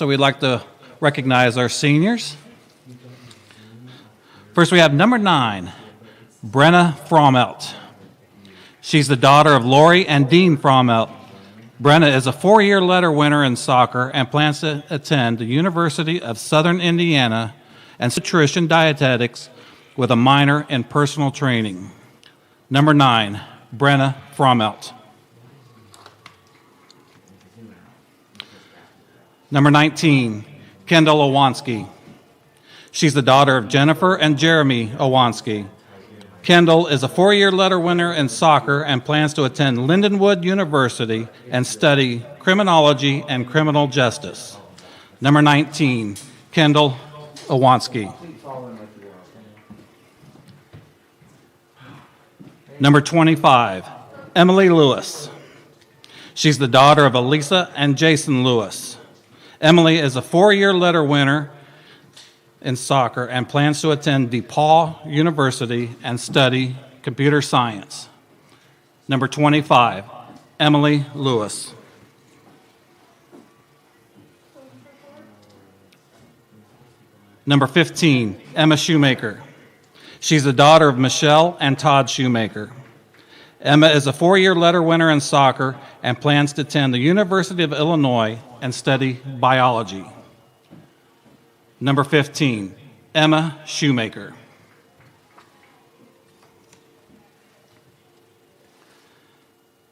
So we'd like to recognize our seniors. First, we have number 9, Brenna Frommelt. She's the daughter of Lori and Dean Frommelt. Brenna is a 4-year letter winner in soccer and plans to attend the University of Southern Indiana and nutrition dietetics with a minor in personal training. Number 9, Brenna Frommelt. Number 19, Kendall Owanski. She's the daughter of Jennifer and Jeremy Owanski. Kendall is a 4-year letter winner in soccer and plans to attend Lindenwood University and study criminology and criminal justice. Number 19, Kendall Owanski. Number 25, Emily Lewis. She's the daughter of Elisa and Jason Lewis. Emily is a 4-year letter winner in soccer and plans to attend DePaul University and study computer science. Number 25, Emily Lewis. Number 15, Emma Shoemaker. She's the daughter of Michelle and Todd Shoemaker. Emma is a 4-year letter winner in soccer and plans to attend the University of Illinois and study biology. Number 15, Emma Shoemaker.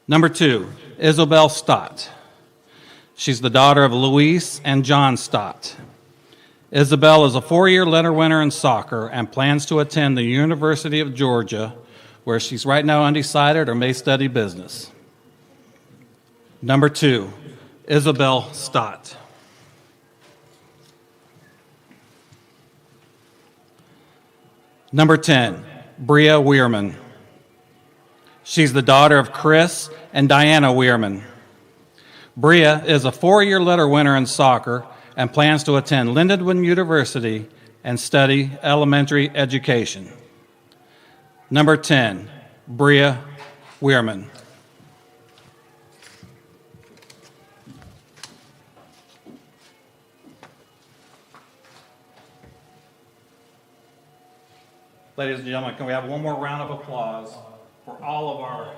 Number 2, Isabel Stott. She's the daughter of Louise and John Stott. Isabel is a 4-year letter winner in soccer and plans to attend the University of Georgia, where she's right now undecided or may study business. Number 2, Isabel Stott. Number 10, Bria Weirman. She's the daughter of Chris and Diana Weirman. Bria is a 4-year letter winner in soccer and plans to attend Lindenwood University and study elementary education. Number 10, Bria Weirman. Ladies and gentlemen, can we have one more round of applause for all of our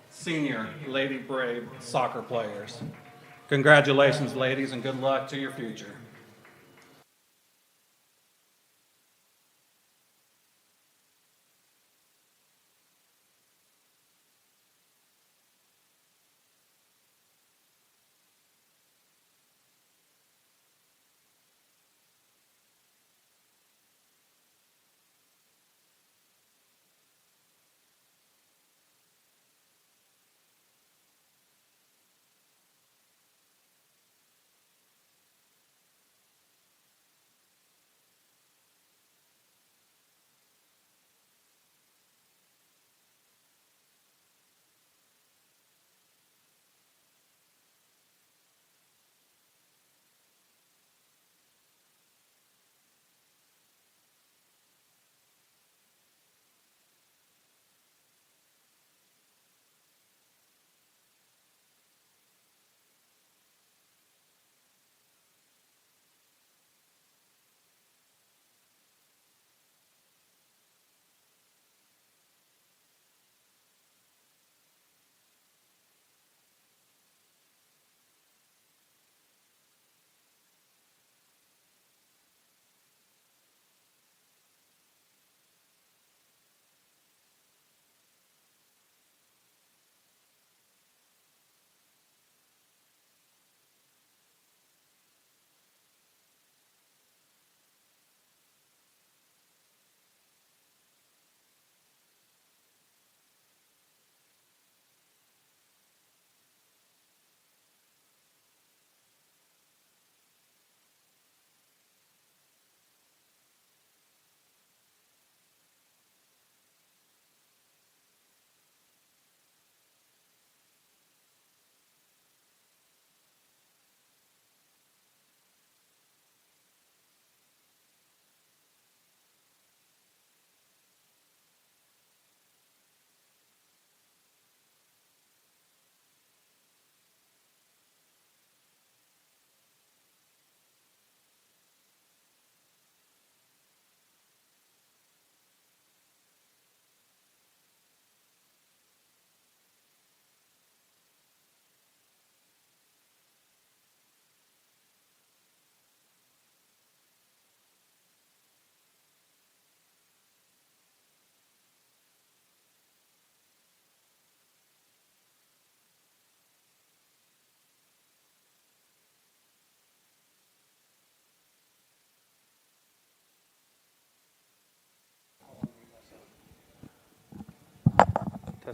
senior Lady Brave soccer players? Congratulations, ladies, and good luck to your future.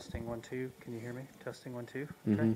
Testing 1 2. Can you hear me? Testing 1 2. Mm-hmm.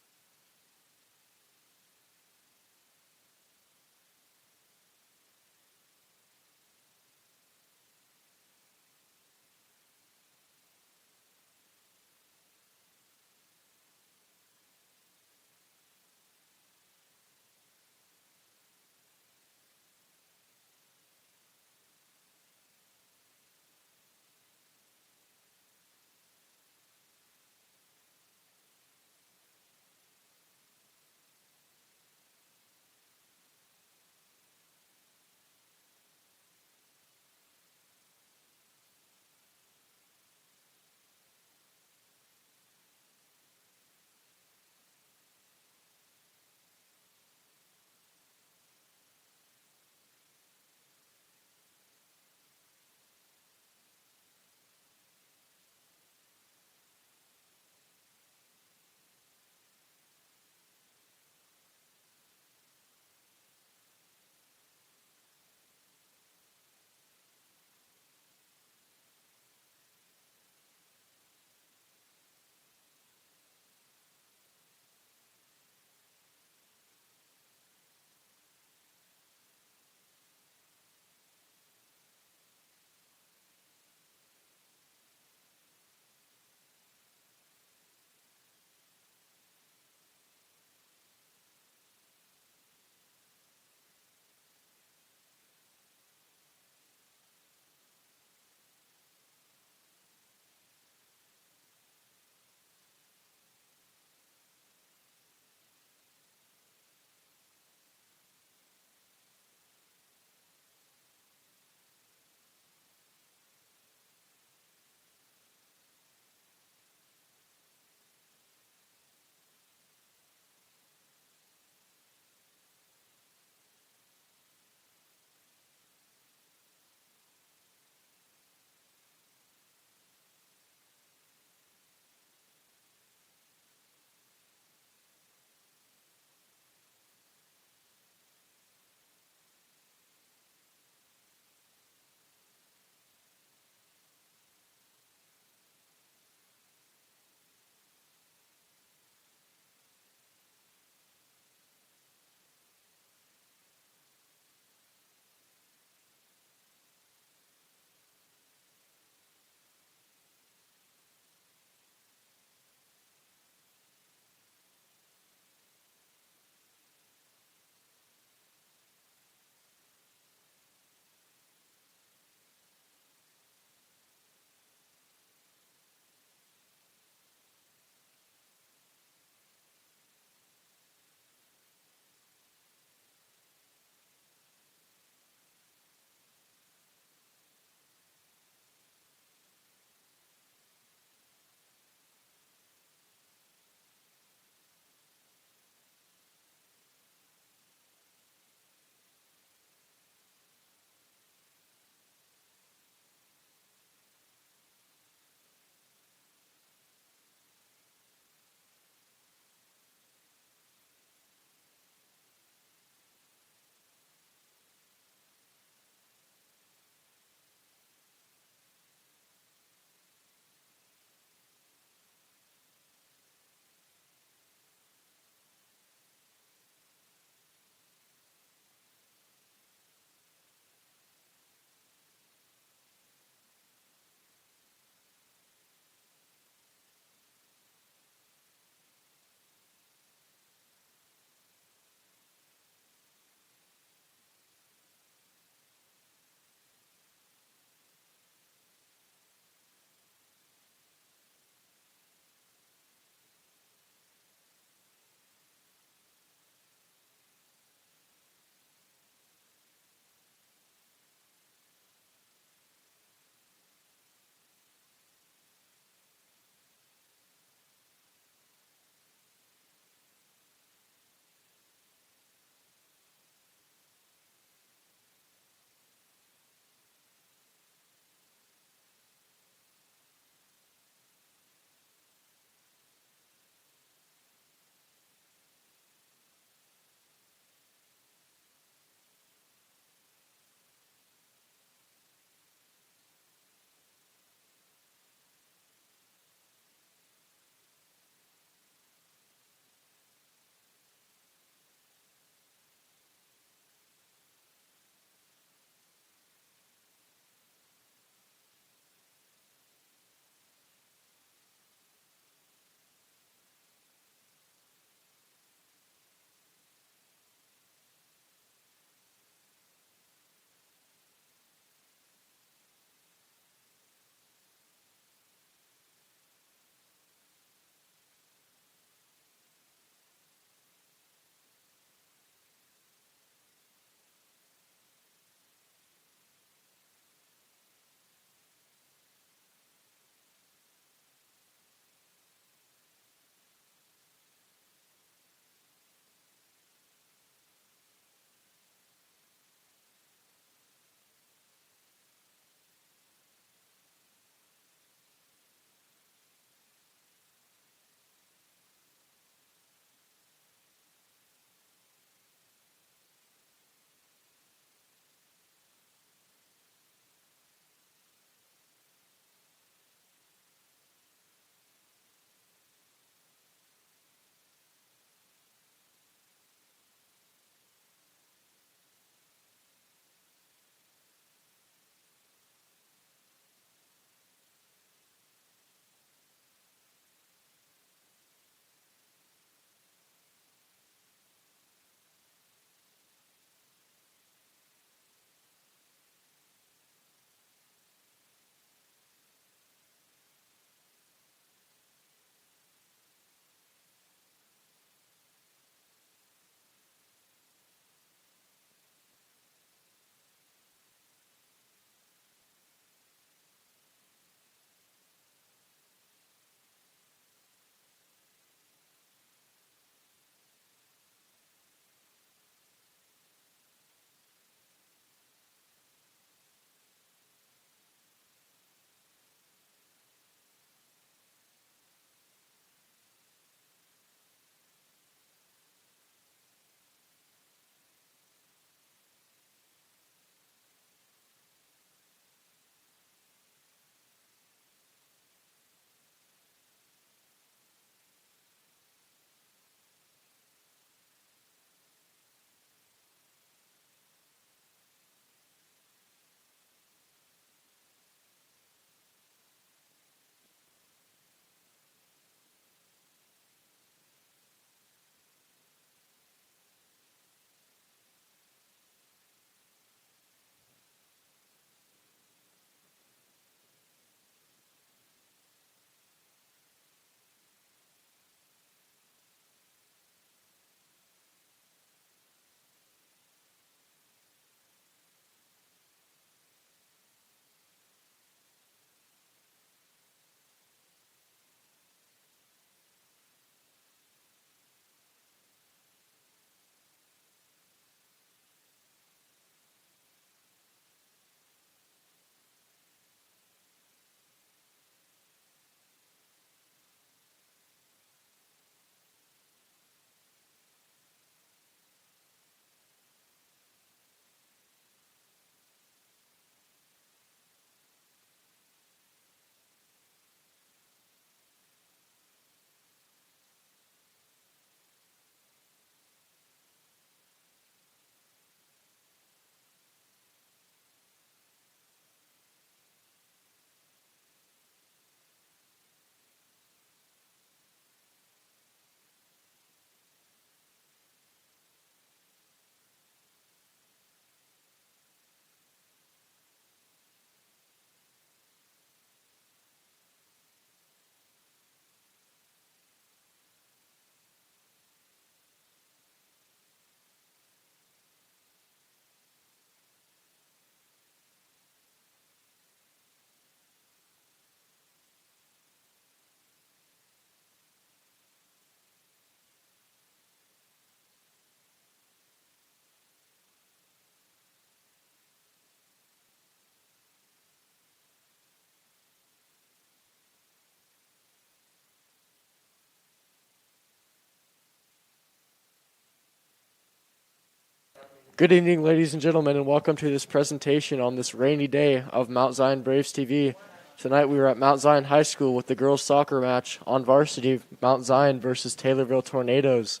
Good evening, ladies and gentlemen, and welcome to this presentation on this rainy day of Mount Zion Braves TV. Tonight we are at Mount Zion High School with the girls' soccer match on varsity, Mount Zion versus Taylorville Tornadoes.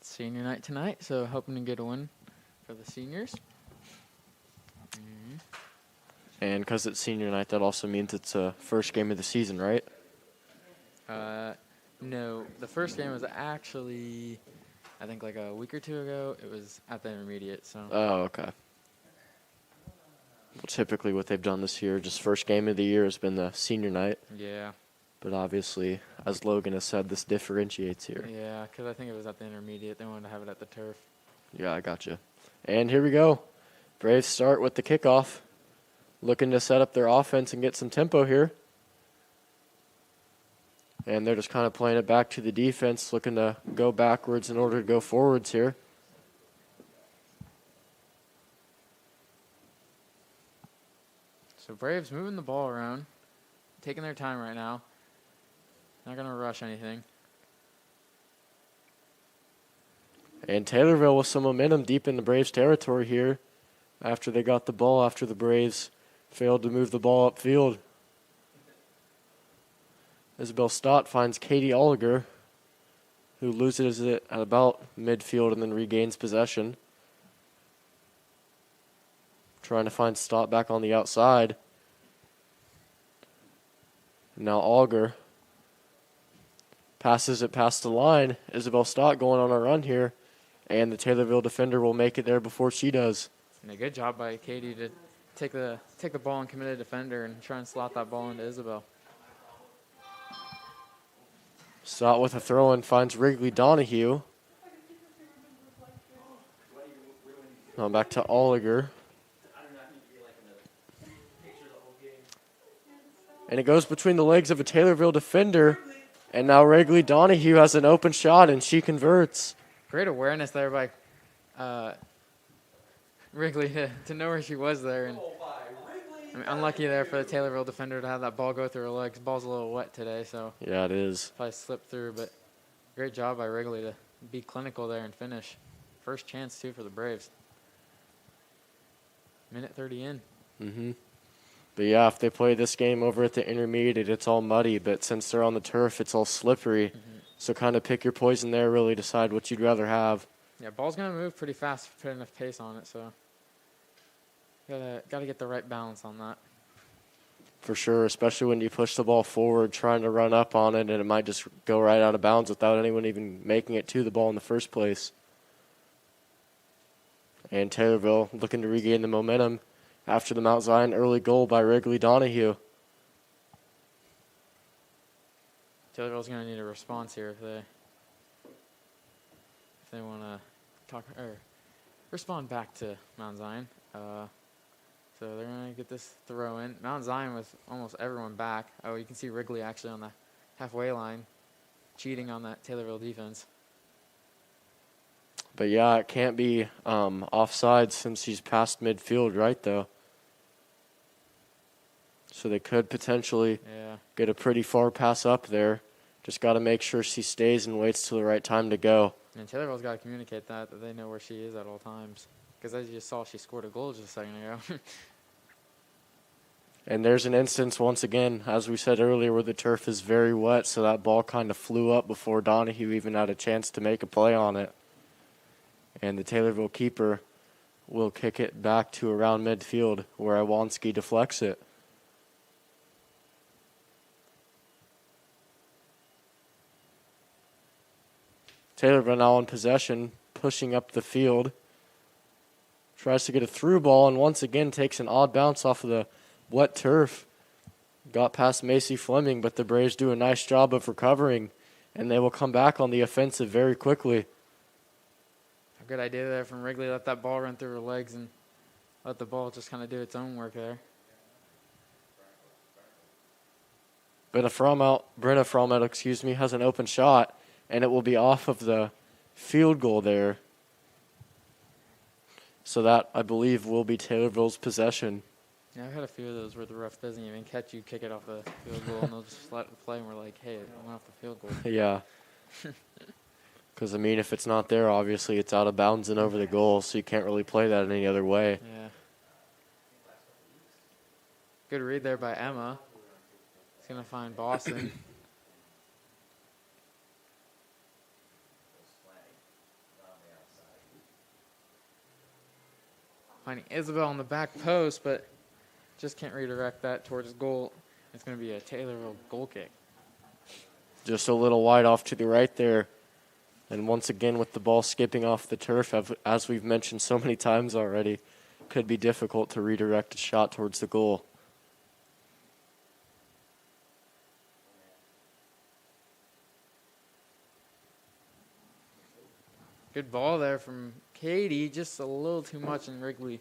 Senior night tonight, so hoping to get a win for the seniors. And because it's senior night, that also means it's the first game of the season, right? No, the first game was actually, I think like a week or two ago. It was at the intermediate, so. Oh, okay. Well, typically what they've done this year, just first game of the year has been the senior night. Yeah. But obviously, as Logan has said, this differentiates here. Yeah, because I think it was at the intermediate. They wanted to have it at the turf. Yeah, I gotcha. And here we go. Braves start with the kickoff. Looking to set up their offense and get some tempo here. And they're just kind of playing it back to the defense, looking to go backwards in order to go forwards here. So Braves moving the ball around, taking their time right now. Not going to rush anything. And Taylorville with some momentum deep in the Braves territory here after they got the ball after the Braves failed to move the ball upfield. Isabel Stott finds Katie Oliger, who loses it at about midfield and then regains possession. Trying to find Stott back on the outside. Now Oliger passes it past the line. Isabel Stott going on a run here, and the Taylorville defender will make it there before she does. And a good job by Katie to take the ball and commit a defender and try and slot that ball into Isabel. Stott with a throw-in finds Wrigley Donahue. Now back to Oliger. And it goes between the legs of a Taylorville defender. And now Wrigley Donahue has an open shot, and she converts. Great awareness there by Wrigley to know where she was there. And I mean, unlucky there for the Taylorville defender to have that ball go through her legs. Ball's a little wet today, so Yeah, it is. probably slipped through. But great job by Wrigley to be clinical there and finish. First chance, too, for the Braves. Minute 30 in. Mm-hmm. But yeah, if they play this game over at the intermediate, it's all muddy. But since they're on the turf, it's all slippery. Mm-hmm. So kind of pick your poison there, really decide what you'd rather have. Yeah, ball's going to move pretty fast if you put enough pace on it, so gotta get the right balance on that. For sure, especially when you push the ball forward, trying to run up on it, and it might just go right out of bounds without anyone even making it to the ball in the first place. And Taylorville looking to regain the momentum after the Mount Zion early goal by Wrigley Donahue. Taylorville's going to need a response here if they want to talk or respond back to Mount Zion. So they're going to get this throw in. Mount Zion with almost everyone back. Oh, you can see Wrigley actually on the halfway line, cheating on that Taylorville defense. But yeah, it can't be offside since he's past midfield, right, though? So they could potentially get a pretty far pass up there. Just got to make sure she stays and waits till the right time to go. And Taylorville's got to communicate that they know where she is at all times. Because as you just saw, she scored a goal just a second ago. And there's an instance, once again, as we said earlier, where the turf is very wet, so that ball kind of flew up before Donahue even had a chance to make a play on it. And the Taylorville keeper will kick it back to around midfield, where Iwanski deflects it. Taylorville now in possession, pushing up the field. Tries to get a through ball, and once again takes an odd bounce off of the wet turf. Got past Macy Fleming, but the Braves do a nice job of recovering, and they will come back on the offensive very quickly. A good idea there from Wrigley. Let that ball run through her legs and let the ball just kind of do its own work there. Brenna Fromelt, has an open shot, and it will be off of the field goal there. So that, I believe, will be Taylorville's possession. Yeah, I've had a few of those where the ref doesn't even catch you, kick it off the field goal, and they'll just let it play, and we're like, hey, it went off the field goal. Yeah. Because, I mean, if it's not there, obviously it's out of bounds and over the goal, so you can't really play that any other way. Yeah. Good read there by Emma. He's going to find Boston. Finding Isabel on the back post, but just can't redirect that towards goal. It's going to be a Taylorville goal kick. Just a little wide off to the right there. And once again, with the ball skipping off the turf, as we've mentioned so many times already, could be difficult to redirect a shot towards the goal. Good ball there from Katie, just a little too much, and Wrigley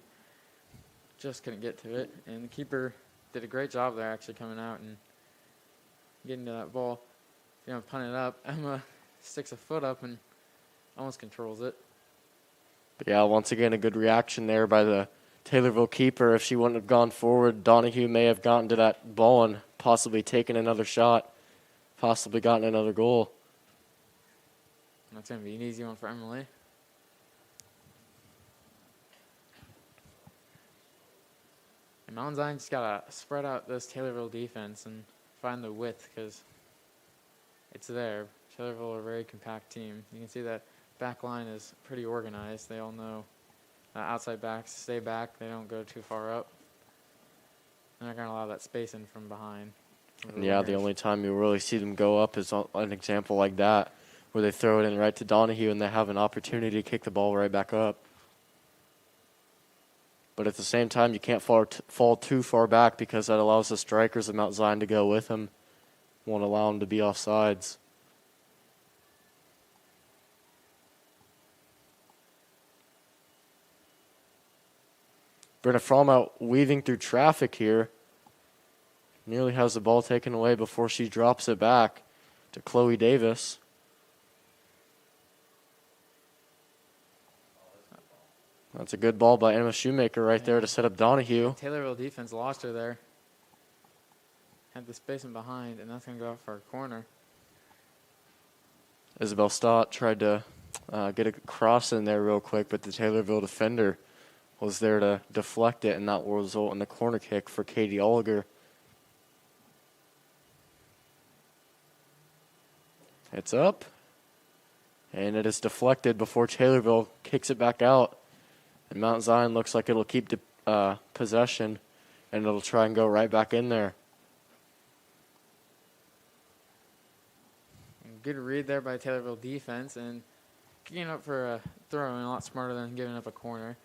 just couldn't get to it. And the keeper did a great job there, actually coming out and getting to that ball. Punt it up. Emma sticks a foot up and almost controls it. But yeah, once again, a good reaction there by the Taylorville keeper. If she wouldn't have gone forward, Donahue may have gotten to that ball and possibly taken another shot, possibly gotten another goal. That's going to be an easy one for Emily. And Mount Zion just got to spread out this Taylorville defense and find the width because it's there. Taylorville are a very compact team. You can see that back line is pretty organized. They all know outside backs stay back. They don't go too far up. They're not going to allow that spacing from behind. Yeah, the only time you really see them go up is an example like that, where they throw it in right to Donahue and they have an opportunity to kick the ball right back up. But at the same time, you can't fall too far back because that allows the strikers of Mount Zion to go with them. Won't allow them to be offsides. Brenna Fromm out weaving through traffic here. Nearly has the ball taken away before she drops it back to Chloe Davis. That's a good ball by Emma Shoemaker right there to set up Donahue. Taylorville defense lost her there. Had the spacing behind, and that's going to go out for a corner. Isabel Stott tried to get a cross in there real quick, but the Taylorville defender was there to deflect it, and that will result in the corner kick for Katie Oliger. It's up, and it is deflected before Taylorville kicks it back out. And Mount Zion looks like it'll keep possession, and it'll try and go right back in there. Good read there by Taylorville defense, and kicking up for a throw-in, a lot smarter than giving up a corner.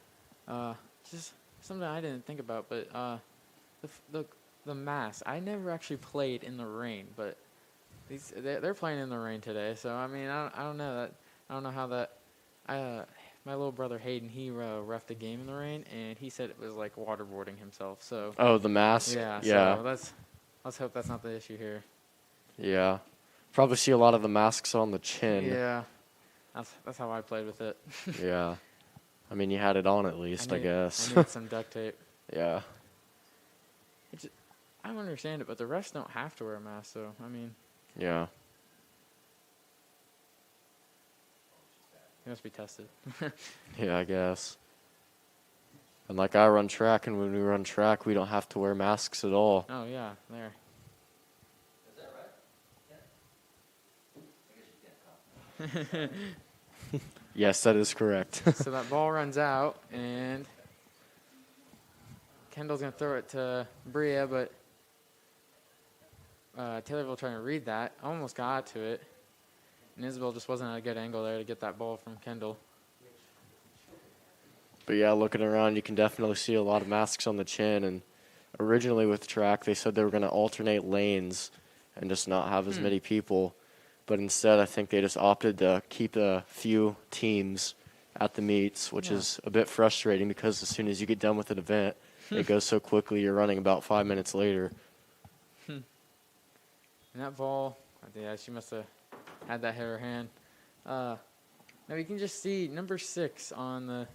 Just something I didn't think about, but the mask. I never actually played in the rain, but they're playing in the rain today. So I mean, I don't know that. I don't know how that. My little brother Hayden, he reffed a game in the rain, and he said it was like waterboarding himself. So. Oh, the mask. Yeah. Yeah. So let's hope that's not the issue here. Yeah. Probably see a lot of the masks on the chin. Yeah. That's how I played with it. Yeah. I mean, you had it on at least, I guess. I need some duct tape. Yeah. I don't understand it, but the refs don't have to wear a mask, so, I mean. Yeah. He must be tested. Yeah, I guess. And like I run track, and when we run track, we don't have to wear masks at all. Oh, yeah, there. Is that right? Yeah. I guess you can't call. Yes, that is correct. So that ball runs out, and Kendall's going to throw it to Bria, but Taylorville trying to read that. Almost got to it. And Isabel just wasn't at a good angle there to get that ball from Kendall. But yeah, looking around, you can definitely see a lot of masks on the chin. And originally with track, they said they were going to alternate lanes and just not have as many people. But instead, I think they just opted to keep a few teams at the meets, which is a bit frustrating because as soon as you get done with an event, it goes so quickly, you're running about 5 minutes later. And that ball, yeah, she must have had that hit her hand. Now you can just see number 6 on the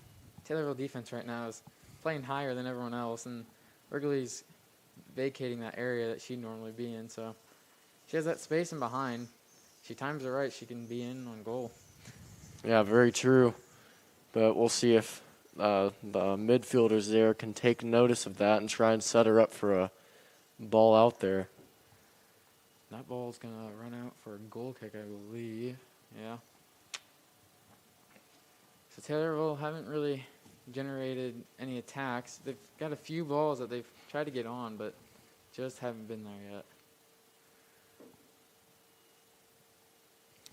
Taylorville defense right now is playing higher than everyone else, and Wrigley's vacating that area that she'd normally be in. So she has that space in behind. She times it right, she can be in on goal. Yeah, very true. But we'll see if the midfielders there can take notice of that and try and set her up for a ball out there. That ball's going to run out for a goal kick, I believe. Yeah. So Taylorville haven't really generated any attacks. They've got a few balls that they've tried to get on, but just haven't been there yet.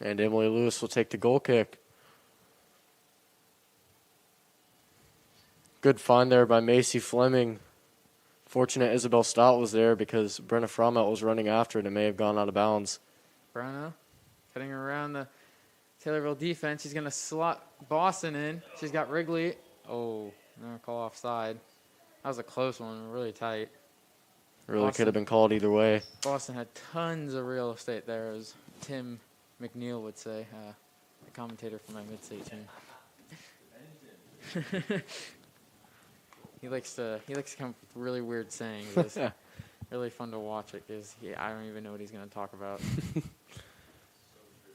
And Emily Lewis will take the goal kick. Good find there by Macy Fleming. Fortunate Isabel Stott was there because Brenna Fromelt was running after it and may have gone out of bounds. Brenna cutting around the Taylorville defense. She's going to slot Boston in. She's got Wrigley. Oh, no call offside. That was a close one, really tight. Really Boston could have been called either way. Boston had tons of real estate there, as Tim McNeil would say, the commentator for my mid-state team. He likes to come up with really weird sayings. It's really fun to watch it because I don't even know what he's going to talk about.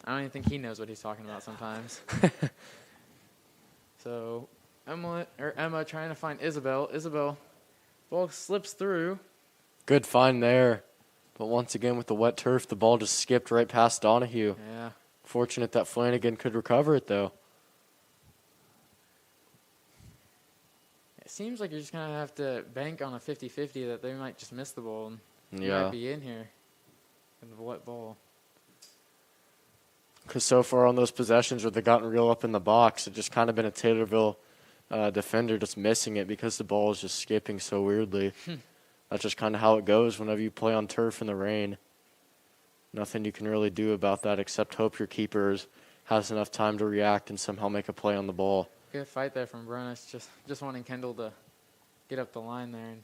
I don't even think he knows what he's talking about sometimes. So Emma trying to find Isabel. Isabel, ball slips through. Good find there. But once again with the wet turf, the ball just skipped right past Donahue. Yeah. Fortunate that Flanagan could recover it, though. It seems like you're just going to have to bank on a 50-50 that they might just miss the ball and you Yeah. might be in here in the wet ball. Because so far on those possessions where they've gotten real up in the box, it's just kind of been a Taylorville defender just missing it because the ball is just skipping so weirdly. That's just kind of how it goes whenever you play on turf in the rain. Nothing you can really do about that except hope your keeper has enough time to react and somehow make a play on the ball. Good fight there from Brunnis. Just wanting Kendall to get up the line there and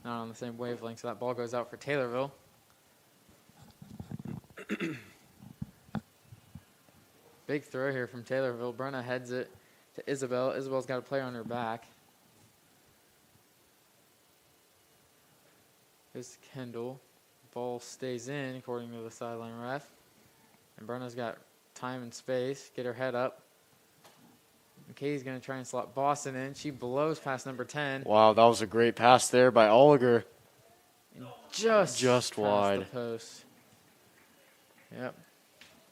not on the same wavelength. So that ball goes out for Taylorville. Big throw here from Taylorville. Brunna heads it to Isabel. Isabel's got a player on her back. Here's Kendall. Ball stays in according to the sideline ref. And Brunna's got time and space. Get her head up. And Katie's going to try and slot Boston in. She blows past number 10. Wow, that was a great pass there by Oliger. And just past wide. the post. Yep.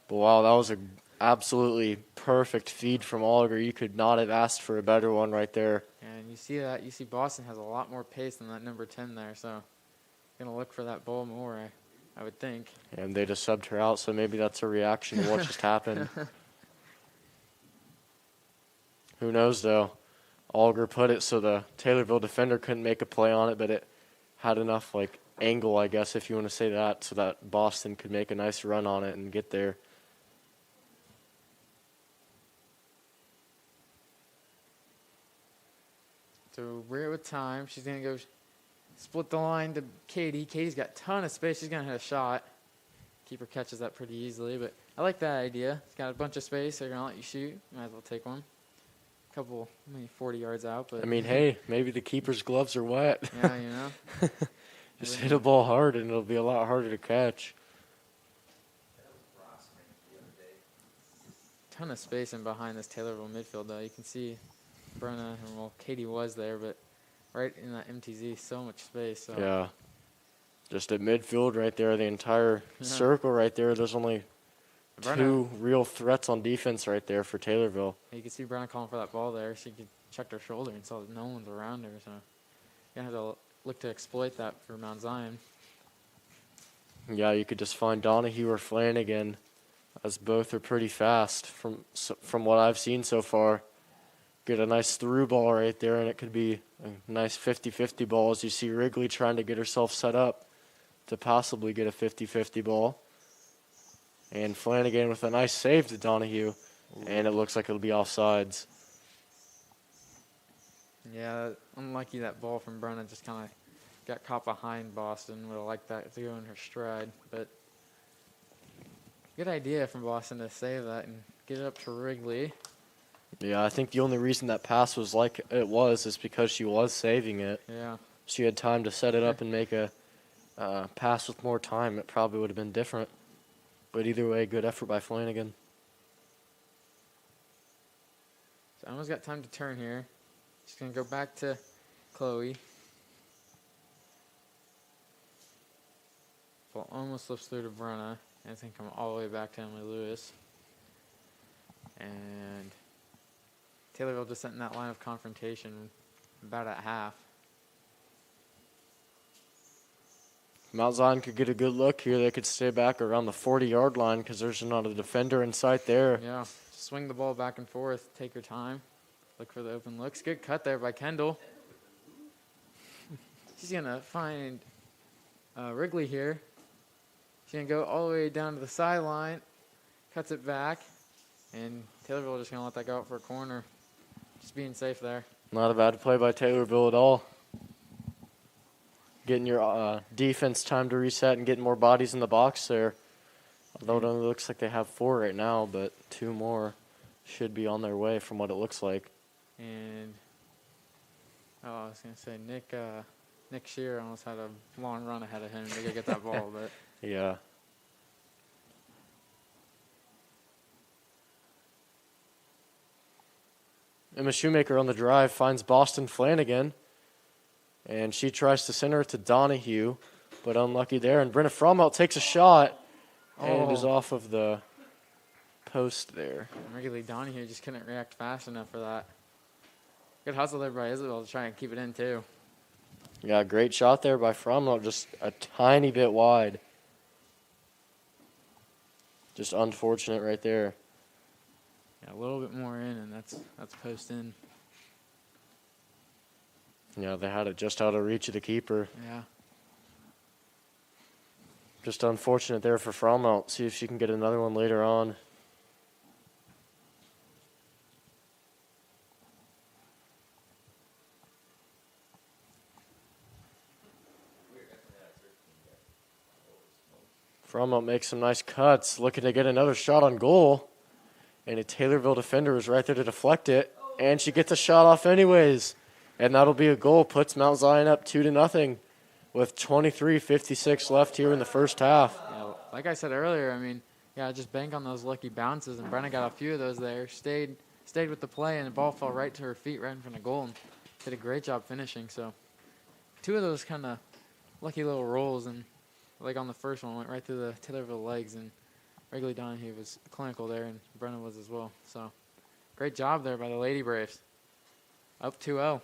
But wow, that was an absolutely perfect feed from Oliger. You could not have asked for a better one right there. And you see that. You see Boston has a lot more pace than that number 10 there. So going to look for that ball more, I would think. And they just subbed her out, so maybe that's a reaction to what just happened. Who knows, though? Oliger put it so the Taylorville defender couldn't make a play on it, but it had enough, angle, I guess, if you want to say that, so that Boston could make a nice run on it and get there. So Rhea with time. She's going to go split the line to Katie. Katie's got a ton of space. She's going to hit a shot. Keeper catches that pretty easily, but I like that idea. It's got a bunch of space. They're going to let you shoot. Might as well take one. Couple, maybe 40 yards out. But I mean, hey, maybe the keeper's gloves are wet. Yeah, you know. Just hit a ball hard, and it'll be a lot harder to catch. Ton of space in behind this Taylorville midfield, though. You can see Brenna, and well, Katie was there, but right in that MTZ, so much space. So. Yeah. Just at midfield right there, the entire circle right there. There's only two real threats on defense right there for Taylorville. You can see Brenna calling for that ball there. She checked her shoulder and saw that no one's around her. So you're going to have to look to exploit that for Mount Zion. Yeah, you could just find Donahue or Flanagan, as both are pretty fast from what I've seen so far. Get a nice through ball right there, and it could be a nice 50-50 ball as you see Wrigley trying to get herself set up to possibly get a 50-50 ball. And Flanagan with a nice save to Donahue, and it looks like it'll be offsides. Yeah, unlucky that ball from Brenna just kind of got caught behind Boston. Would have liked that to go in her stride, but good idea from Boston to save that and get it up to Wrigley. Yeah, I think the only reason that pass was like it was is because she was saving it. Yeah. She had time to set it up and make a pass with more time. It probably would have been different. But either way, good effort by Flanagan. So I almost got time to turn here. Just going to go back to Chloe. Ball almost slips through to Brenna. And it's going to come all the way back to Emily Lewis. And Taylorville just sent in that line of confrontation about at half. Mount Zion could get a good look here. They could stay back around the 40-yard line because there's not a defender in sight there. Yeah, swing the ball back and forth. Take your time. Look for the open looks. Good cut there by Kendall. She's going to find Wrigley here. She's going to go all the way down to the sideline. Cuts it back. And Taylorville just going to let that go out for a corner. Just being safe there. Not a bad play by Taylorville at all. Getting your defense time to reset and getting more bodies in the box there. Although it only looks like they have 4 right now, but 2 more should be on their way from what it looks like. And, I was going to say, Nick Shear almost had a long run ahead of him to go get that ball. But Yeah. Emma Shoemaker on the drive finds Boston Flanagan. And she tries to send her to Donahue, but unlucky there. And Brenna Frommelt takes a shot, and it is off of the post there. Regularly Donahue just couldn't react fast enough for that. Good hustle there by Isabel to try and keep it in, too. Yeah, great shot there by Frommelt, just a tiny bit wide. Just unfortunate right there. Yeah, a little bit more in, and that's post in. Yeah, they had it just out of reach of the keeper. Yeah. Just unfortunate there for Frommelt. See if she can get another one later on. Frommelt makes some nice cuts, looking to get another shot on goal. And a Taylorville defender is right there to deflect it. And she gets a shot off anyways. And that'll be a goal. Puts Mount Zion up 2-0 with 23:56 left here in the first half. Yeah, like I said earlier, I mean, yeah, just bank on those lucky bounces, and Brenna got a few of those there. Stayed with the play, and the ball fell right to her feet, right in front of goal, and did a great job finishing. So, 2 of those kind of lucky little rolls, and like on the first one, went right through the Taylorville legs, and Wrigley Donahue was clinical there, and Brenna was as well. So, great job there by the Lady Braves. Up 2-0.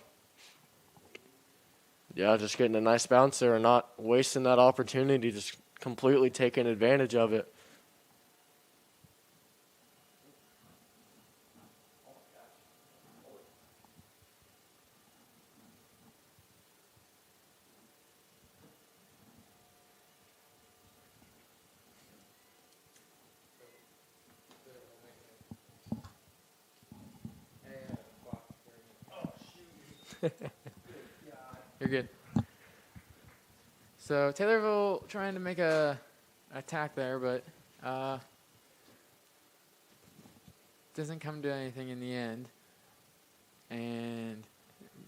Yeah, just getting a nice bounce there and not wasting that opportunity, just completely taking advantage of it. You're good. So Taylorville trying to make a attack there, but doesn't come to anything in the end. And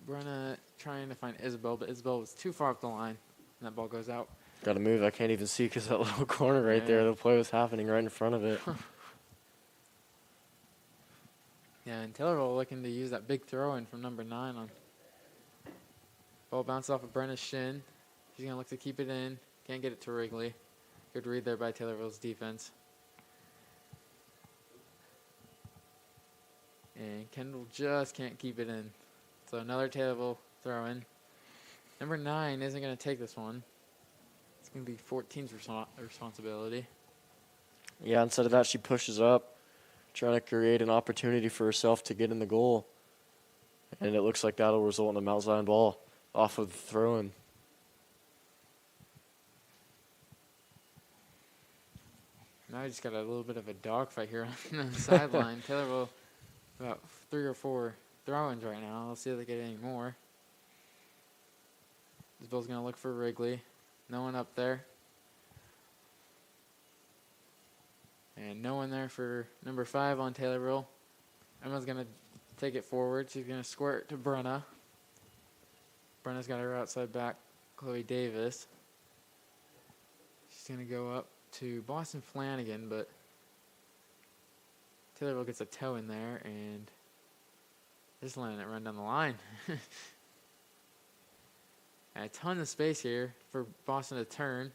Brenna trying to find Isabel, but Isabel was too far up the line, and that ball goes out. Got to move. I can't even see because that little corner right there, the play was happening right in front of it. Yeah, and Taylorville looking to use that big throw-in from number 9 on. Ball bounced off of Brenna's shin. She's going to look to keep it in. Can't get it to Wrigley. Good read there by Taylorville's defense. And Kendall just can't keep it in. So another Taylorville throw-in. Number 9 isn't going to take this one. It's going to be 14's responsibility. Yeah, instead of that, she pushes up, trying to create an opportunity for herself to get in the goal. And it looks like that'll result in a Mount Zion ball off of the throw-in. Now we just got a little bit of a dogfight here on the sideline. Taylorville about 3 or 4 throw-ins right now. Let's see if they get any more. Isabel's going to look for Wrigley. No one up there. And no one there for number 5 on Taylorville. Emma's going to take it forward. She's going to squirt to Brenna. Brenna's got her outside back, Chloe Davis. She's going to go up to Boston Flanagan, but Taylorville gets a toe in there, and Just letting it run down the line. And a ton of space here for Boston to turn.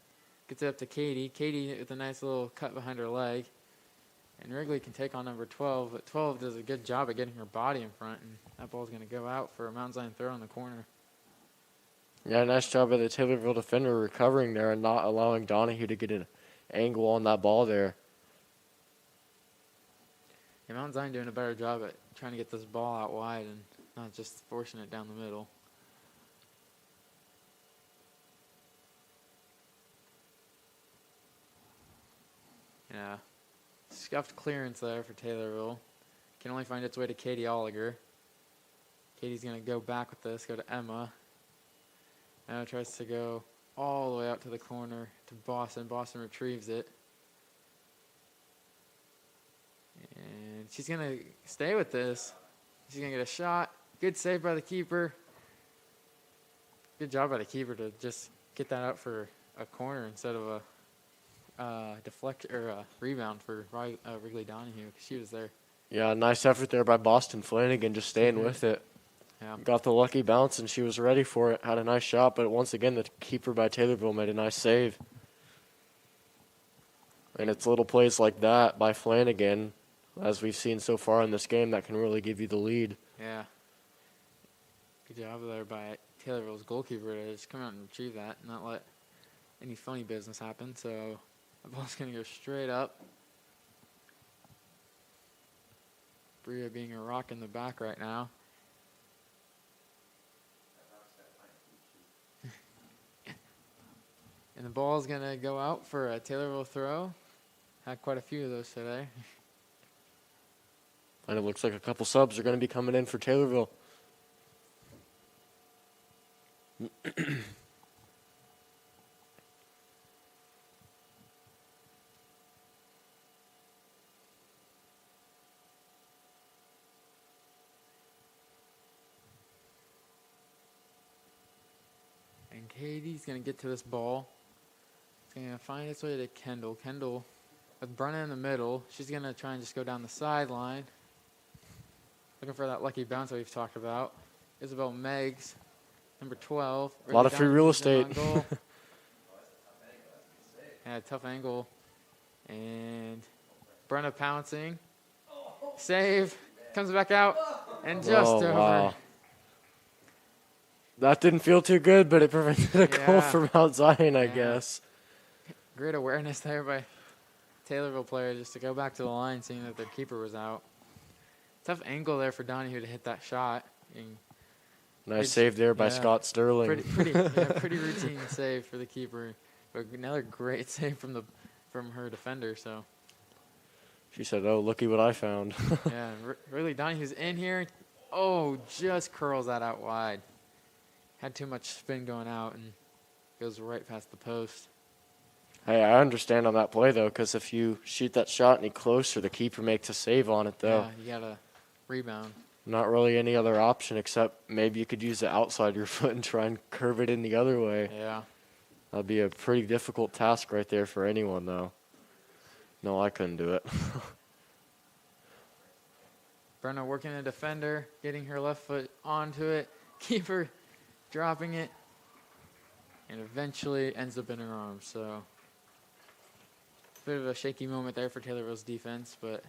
Gets it up to Katie. Katie with a nice little cut behind her leg. And Wrigley can take on number 12. But 12 does a good job at getting her body in front. And that ball's going to go out for a Mount Zion throw in the corner. Yeah, nice job by the Taylorville defender recovering there and not allowing Donahue to get an angle on that ball there. Yeah, Mount Zion doing a better job at trying to get this ball out wide and not just forcing it down the middle. Yeah. Scuffed clearance there for Taylorville. Can only find its way to Katie Olliger. Katie's going to go back with this, go to Emma. Emma tries to go all the way out to the corner to Boston. Boston retrieves it. And she's going to stay with this. She's going to get a shot. Good save by the keeper. Good job by the keeper to just get that out for a corner instead of a deflect or a rebound for Wrigley Donahue. She was there. Yeah, nice effort there by Boston Flanagan, just staying with it. Yeah. Got the lucky bounce, and she was ready for it. Had a nice shot, but once again, the keeper by Taylorville made a nice save. And it's little plays like that by Flanagan, as we've seen so far in this game, that can really give you the lead. Yeah. Good job there by Taylorville's goalkeeper to just come out and retrieve that and not let any funny business happen. So the ball's going to go straight up. Bria being a rock in the back right now. And the ball's going to go out for a Taylorville throw. Had quite a few of those today. And it looks like a couple subs are going to be coming in for Taylorville. And Katie's going to get to this ball. It's going to find its way to Kendall. Kendall with Brenna in the middle. She's going to try and just go down the sideline. Looking for that lucky bounce that we've talked about. Isabel Meggs, number 12. A lot of free real estate. Yeah, tough angle. And Brenna pouncing. Save. Comes back out. And just over. Wow. That didn't feel too good, but it prevented a goal Yeah. for Mount Zion, I Yeah. guess. Great awareness there by Taylorville player just to go back to the line, seeing that their keeper was out. Tough angle there for Donahue to hit that shot. And Nice save there by yeah. Scott Sterling. pretty routine save for the keeper. But another great save from her defender. So She said, "Oh, looky what I found." yeah, really Donahue's in here. Oh, just curls that out wide. Had too much spin going out and goes right past the post. Hey, I understand on that play, though, because if you shoot that shot any closer, the keeper makes a save on it, though. Yeah, you got to rebound. Not really any other option except maybe you could use the outside of your foot and try and curve it in the other way. Yeah. That'd be a pretty difficult task right there for anyone, though. No, I couldn't do it. Brenna working the defender, getting her left foot onto it. Keeper dropping it. And eventually ends up in her arms. So bit of a shaky moment there for Taylorville's defense, but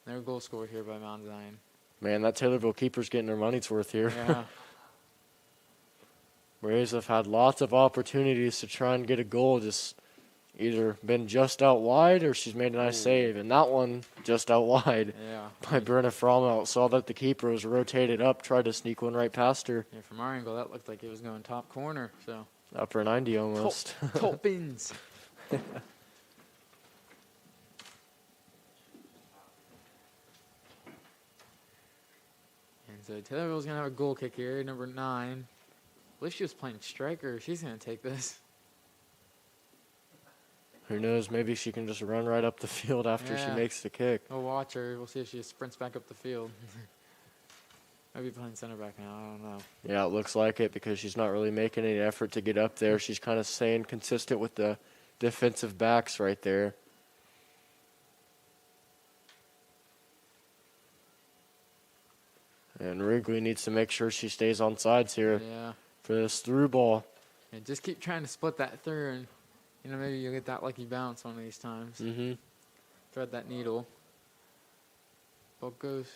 no goal scored here by Mount Zion. Man, that Taylorville keeper's getting their money's worth here. Yeah. Rays have had lots of opportunities to try and get a goal, just either been just out wide or she's made a nice save. And that one just out wide Yeah. by Brenna Frommel. Saw that the keeper was rotated up, tried to sneak one right past her. Yeah, from our angle, that looked like it was going top corner. So Upper 90 almost. top bins. And so Taylorville's going to have a goal kick here, number 9. I believe she was playing striker. She's going to take this. Who knows? Maybe she can just run right up the field after she Yeah. makes the kick. We'll watch her. We'll see if she sprints back up the field. Might be playing center back now. I don't know. Yeah, it looks like it because she's not really making any effort to get up there. She's kind of staying consistent with the defensive backs right there. And Wrigley needs to make sure she stays on sides here Yeah. for this through ball. And just keep trying to split that through, and maybe you'll get that lucky bounce one of these times. Mm-hmm. Thread that needle. Ball goes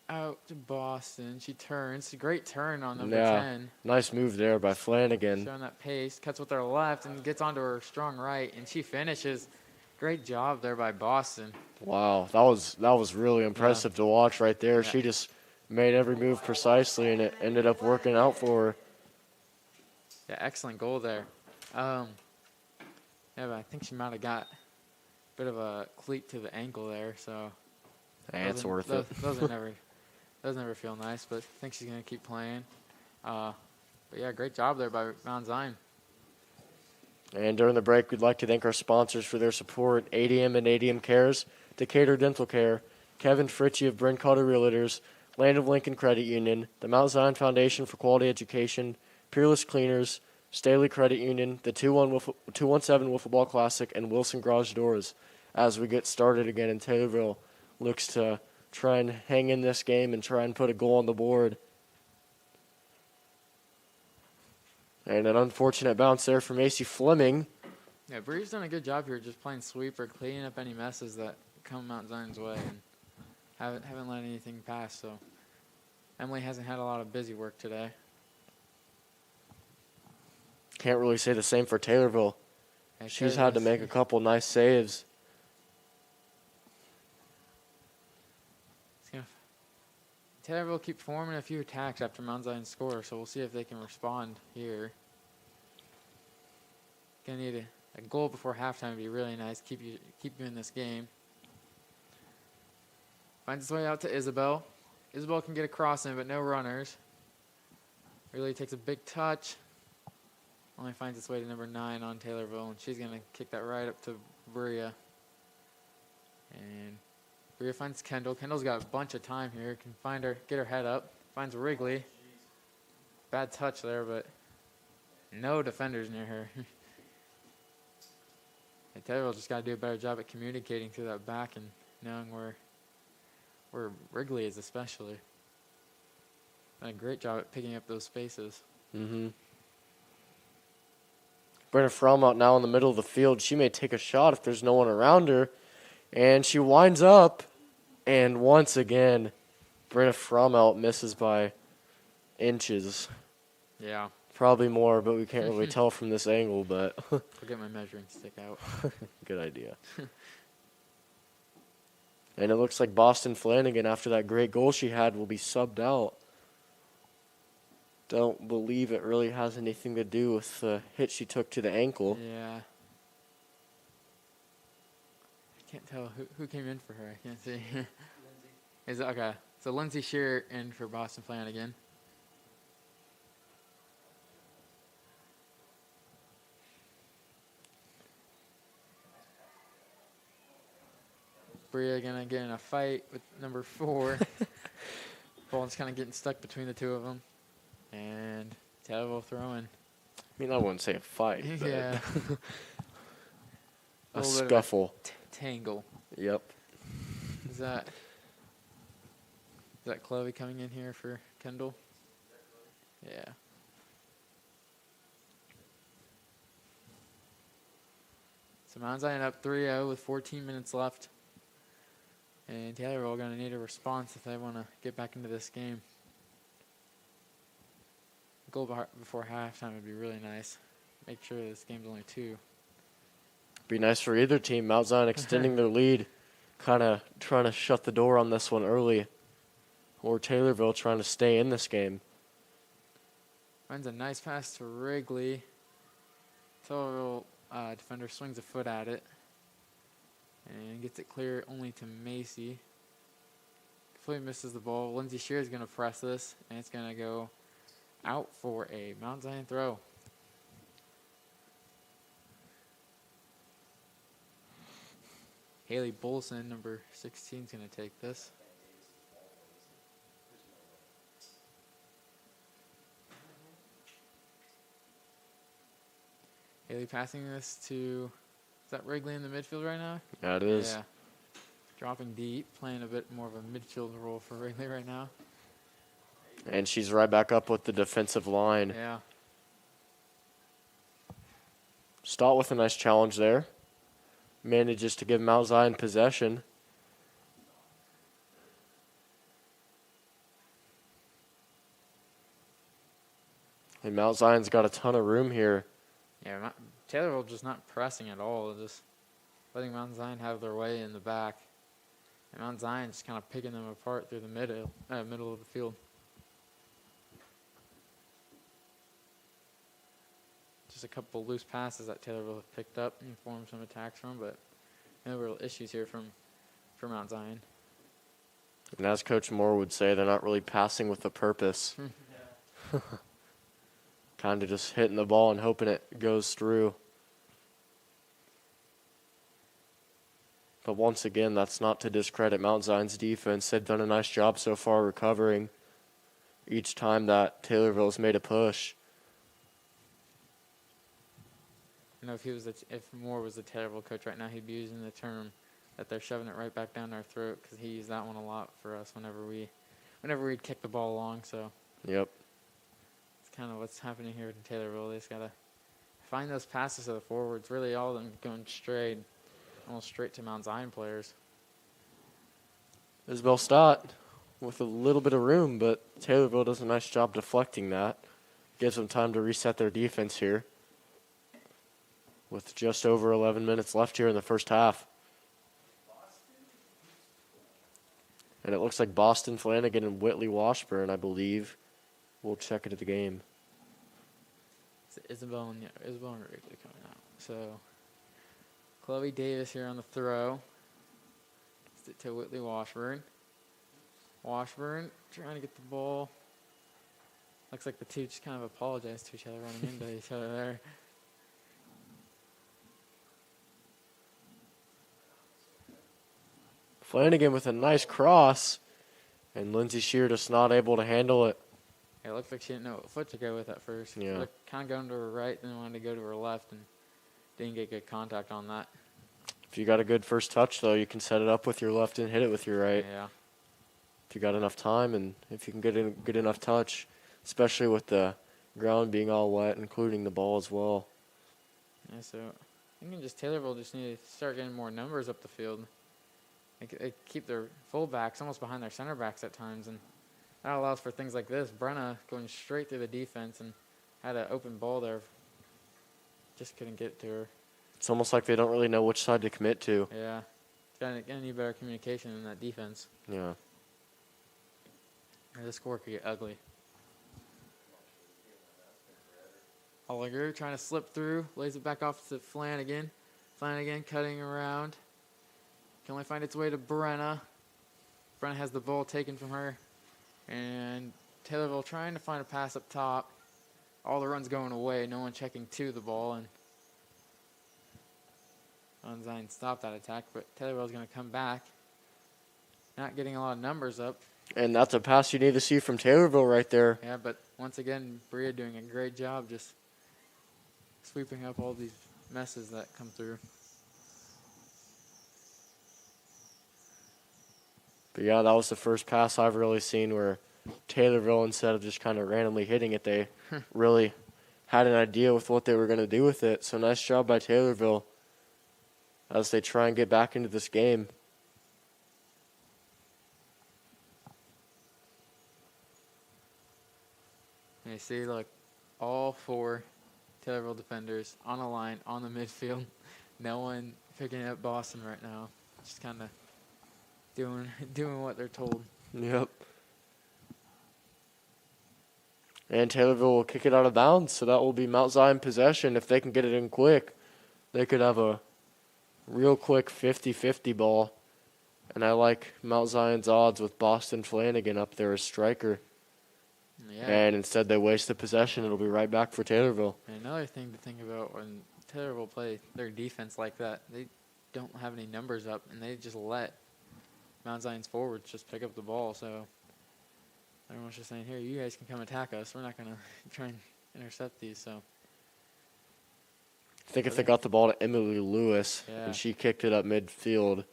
out to Boston. She turns. Great turn on number 10. Nice move there by Flanagan. Showing that pace. Cuts with her left and gets onto her strong right, and she finishes. Great job there by Boston. Wow, that was really impressive to watch right there. Yeah. She just made every move precisely, and it ended up working out for her. Yeah, excellent goal there. Yeah, but I think she might have got a bit of a cleat to the ankle there, so It's worth it. Those never feel nice, but I think she's gonna keep playing. But yeah, great job there by Mount Zion. And during the break, we'd like to thank our sponsors for their support: ADM and ADMCares, Decatur Dental Care, Kevin Fritzsche of Brinkoetter Realtors, Land of Lincoln Credit Union, the Mount Zion Foundation for Quality Education, Peerless Cleaners, Staley Credit Union, the 217 Wiffleball Classic, and Wilson Garage Doors. As we get started again in Taylorville, looks to try and hang in this game and try and put a goal on the board. And an unfortunate bounce there from Macy Fleming. Yeah, Bree's done a good job here, just playing sweeper, cleaning up any messes that come Mount Zion's way, and haven't let anything pass. So Emily hasn't had a lot of busy work today. Can't really say the same for Taylorville. Yeah, She's had to make a couple nice saves. Taylorville keep forming a few attacks after Mount Zion score, so we'll see if they can respond here. Gonna need a goal before halftime to be really nice. Keep you in this game. Finds its way out to Isabel. Isabel can get a cross in, but no runners. Really takes a big touch. Only finds its way to number 9 on Taylorville, and she's gonna kick that right up to Bria. And Bria finds Kendall. Kendall's got a bunch of time here. Can find her, get her head up. Finds Wrigley. Bad touch there, but no defenders near her. And Taylorville just got to do a better job at communicating through that back and knowing where Wrigley is especially. Done a great job at picking up those spaces. Mm-hmm. Brenna Fromm out now in the middle of the field. She may take a shot if there's no one around her. And she winds up. And once again, Brenna Frommelt misses by inches. Yeah. Probably more, but we can't really tell from this angle, but I'll get my measuring stick out. good idea. And it looks like Boston Flanagan, after that great goal she had, will be subbed out. Don't believe it really has anything to do with the hit she took to the ankle. Yeah. I can't tell who came in for her. I can't see. Is it okay? So Lindsay Shearer in for Boston Flanagan. Bria gonna get in a fight with number 4. Ball's kind of getting stuck between the two of them, and Taylorville throwing. I mean, I wouldn't say a fight, but Yeah. a little bit of a scuffle. Tangle. Yep. Is that Chloe coming in here for Kendall? Yeah. So Mount Zion up 3-0 with 14 minutes left. And Taylorville going to need a response if they want to get back into this game. A goal before halftime would be really nice. Make sure this game's only 2. Be nice for either team. Mount Zion extending their lead, kind of trying to shut the door on this one early. Or Taylorville trying to stay in this game. Finds a nice pass to Wrigley. Taylorville defender swings a foot at it. And gets it clear only to Macy. Completely misses the ball. Lindsay Shear is going to press this, and it's going to go out for a Mount Zion throw. Haley Bolson, number 16, is going to take this. Haley passing this to, is that Wrigley in the midfield right now? Yeah, it is. Yeah. dropping deep, playing a bit more of a midfield role for Wrigley right now. And she's right back up with the defensive line. Yeah. Stott with a nice challenge there. Manages to give Mount Zion possession. And Mount Zion's got a ton of room here. Yeah, Taylorville just not pressing at all, just letting Mount Zion have their way in the back. And Mount Zion just kind of picking them apart through the middle of the field. Just a couple loose passes that Taylorville have picked up and formed some attacks from, but no real issues here for Mount Zion. And as Coach Moore would say, they're not really passing with a purpose. Kind of just hitting the ball and hoping it goes through. But once again, that's not to discredit Mount Zion's defense. They've done a nice job so far recovering each time that Taylorville's made a push. You know, if Moore was the Taylorville coach right now, he'd be using the term that they're shoving it right back down our throat, because he used that one a lot for us whenever we'd kick the ball along. So Yep. it's kind of what's happening here in Taylorville. They just gotta find those passes to the forwards. Really, all of them going almost straight to Mount Zion players. Isabel Stott with a little bit of room, but Taylorville does a nice job deflecting that. Gives them time to reset their defense here. With just over 11 minutes left here in the first half. And it looks like Boston, Flanagan, and Whitley Washburn, I believe, will check into the game. It's Isabel and Wrigley coming out. So Chloe Davis here on the throw. To Whitley Washburn. Washburn trying to get the ball. Looks like the two just kind of apologized to each other, running into each other there. Flanagan with a nice cross, and Lindsay Shear just not able to handle it. Yeah, it looked like she didn't know what foot to go with at first. Yeah. Looked kind of going to her right, then wanted to go to her left, and didn't get good contact on that. If you got a good first touch, though, you can set it up with your left and hit it with your right. Yeah. If you got enough time and if you can get a good enough touch, especially with the ground being all wet, including the ball as well. Yeah, so I think Taylorville just need to start getting more numbers up the field. They keep their fullbacks almost behind their center backs at times, and that allows for things like this. Brenna going straight through the defense and had an open ball there. Just couldn't get to her. It's almost like they don't really know which side to commit to. Yeah. Gotta need better communication in that defense. Yeah. Or the score could get ugly. Holliger trying to slip through, lays it back off to Flanagan. Flanagan cutting around. Can only find its way to Brenna. Brenna has the ball taken from her. And Taylorville trying to find a pass up top. All the runs going away. No one checking to the ball. And Mount Zion stopped that attack. But Taylorville's going to come back. Not getting a lot of numbers up. And that's a pass you need to see from Taylorville right there. Yeah, but once again, Bria doing a great job just sweeping up all these messes that come through. But yeah, that was the first pass I've really seen where Taylorville, instead of just kind of randomly hitting it, they really had an idea with what they were going to do with it. So nice job by Taylorville as they try and get back into this game. And you see, look, all four Taylorville defenders on a line on the midfield. No one picking up Boston right now. Just kind of doing what they're told. Yep. And Taylorville will kick it out of bounds, so that will be Mount Zion possession. If they can get it in quick, they could have a real quick 50-50 ball. And I like Mount Zion's odds with Boston Flanagan up there as striker. Yeah. And instead they waste the possession. It'll be right back for Taylorville. And another thing to think about when Taylorville play their defense like that, they don't have any numbers up, and they just let Mount Zion's forwards just pick up the ball. So everyone's just saying, here, you guys can come attack us. We're not going to try and intercept these. So I think if they got the ball to Emily Lewis Yeah. and she kicked it up midfield,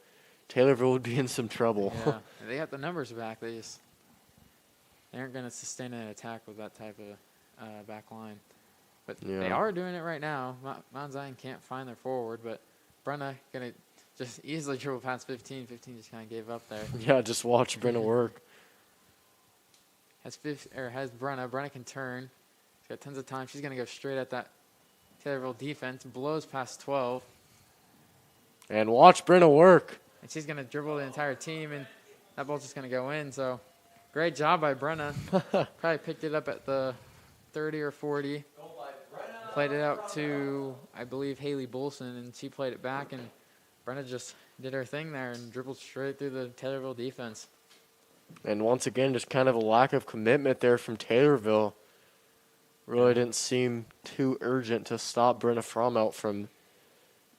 Taylorville would be in some trouble. Yeah, they got the numbers back. They aren't going to sustain an attack with that type of back line. But they Yeah. are doing it right now. Mount Zion can't find their forward, but Brenna going to just easily dribble past 15. 15 just kind of gave up there. Yeah, just watch Brenna work. Has Brenna. Brenna can turn. She's got tons of time. She's going to go straight at that Taylorville defense. Blows past 12. And watch Brenna work. And she's going to dribble the entire team, and that ball's just going to go in. So great job by Brenna. Probably picked it up at the 30 or 40. Played it out to, I believe, Haley Bolson, and she played it back, and Brenna just did her thing there and dribbled straight through the Taylorville defense. And once again, just kind of a lack of commitment there from Taylorville. Really didn't seem too urgent to stop Brenna Frommelt from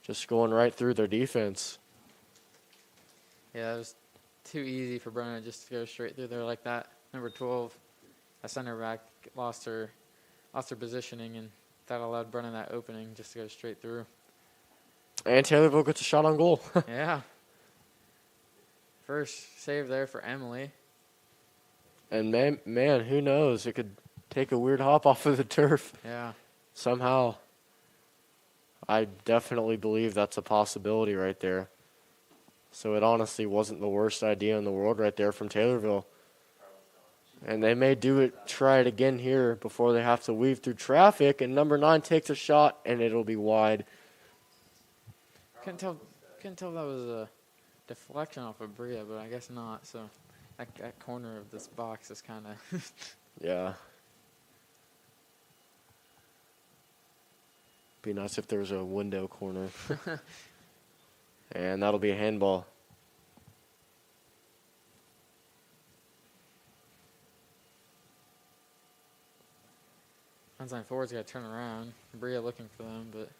just going right through their defense. Yeah, it was too easy for Brenna just to go straight through there like that. Number 12, a center back, lost her positioning, and that allowed Brenna that opening just to go straight through. And Taylorville gets a shot on goal. Yeah. First save there for Emily. And man, who knows? It could take a weird hop off of the turf Yeah. somehow. I definitely believe that's a possibility right there. So it honestly wasn't the worst idea in the world right there from Taylorville. And they may try it again here before they have to weave through traffic. And number 9 takes a shot, and it'll be wide. Couldn't tell if that was a deflection off of Bria, but I guess not. So that corner of this box is kind of Yeah. Be nice if there was a window corner. And that'll be a handball. Ensign forward's got to turn around. Bria looking for them, but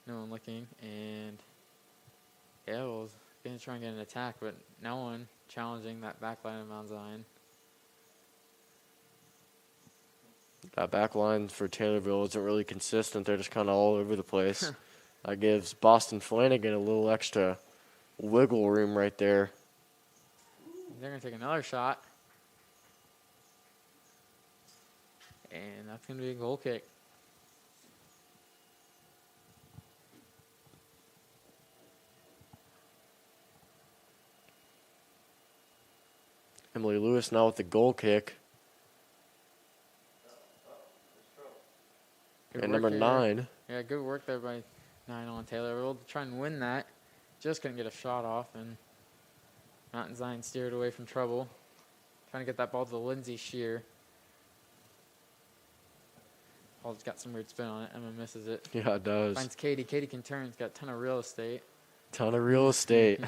no one looking. And yeah, well, going to try and get an attack, but no one challenging that back line of Mount Zion. That back line for Taylorville isn't really consistent. They're just kind of all over the place. That gives Boston Flanagan a little extra wiggle room right there. They're going to take another shot. And that's going to be a goal kick. Emily Lewis now with the goal kick. Good And work number here. 9. Yeah, good work there by 9 on Taylor. We'll try and win that. Just couldn't get a shot off, and Mountain Zion steered away from trouble. Trying to get that ball to Lindsay Shear. Ball's got some weird spin on it. Emma misses it. Yeah, it does. Finds Katie. Katie can turn. It's got a ton of real estate. Ton of real estate.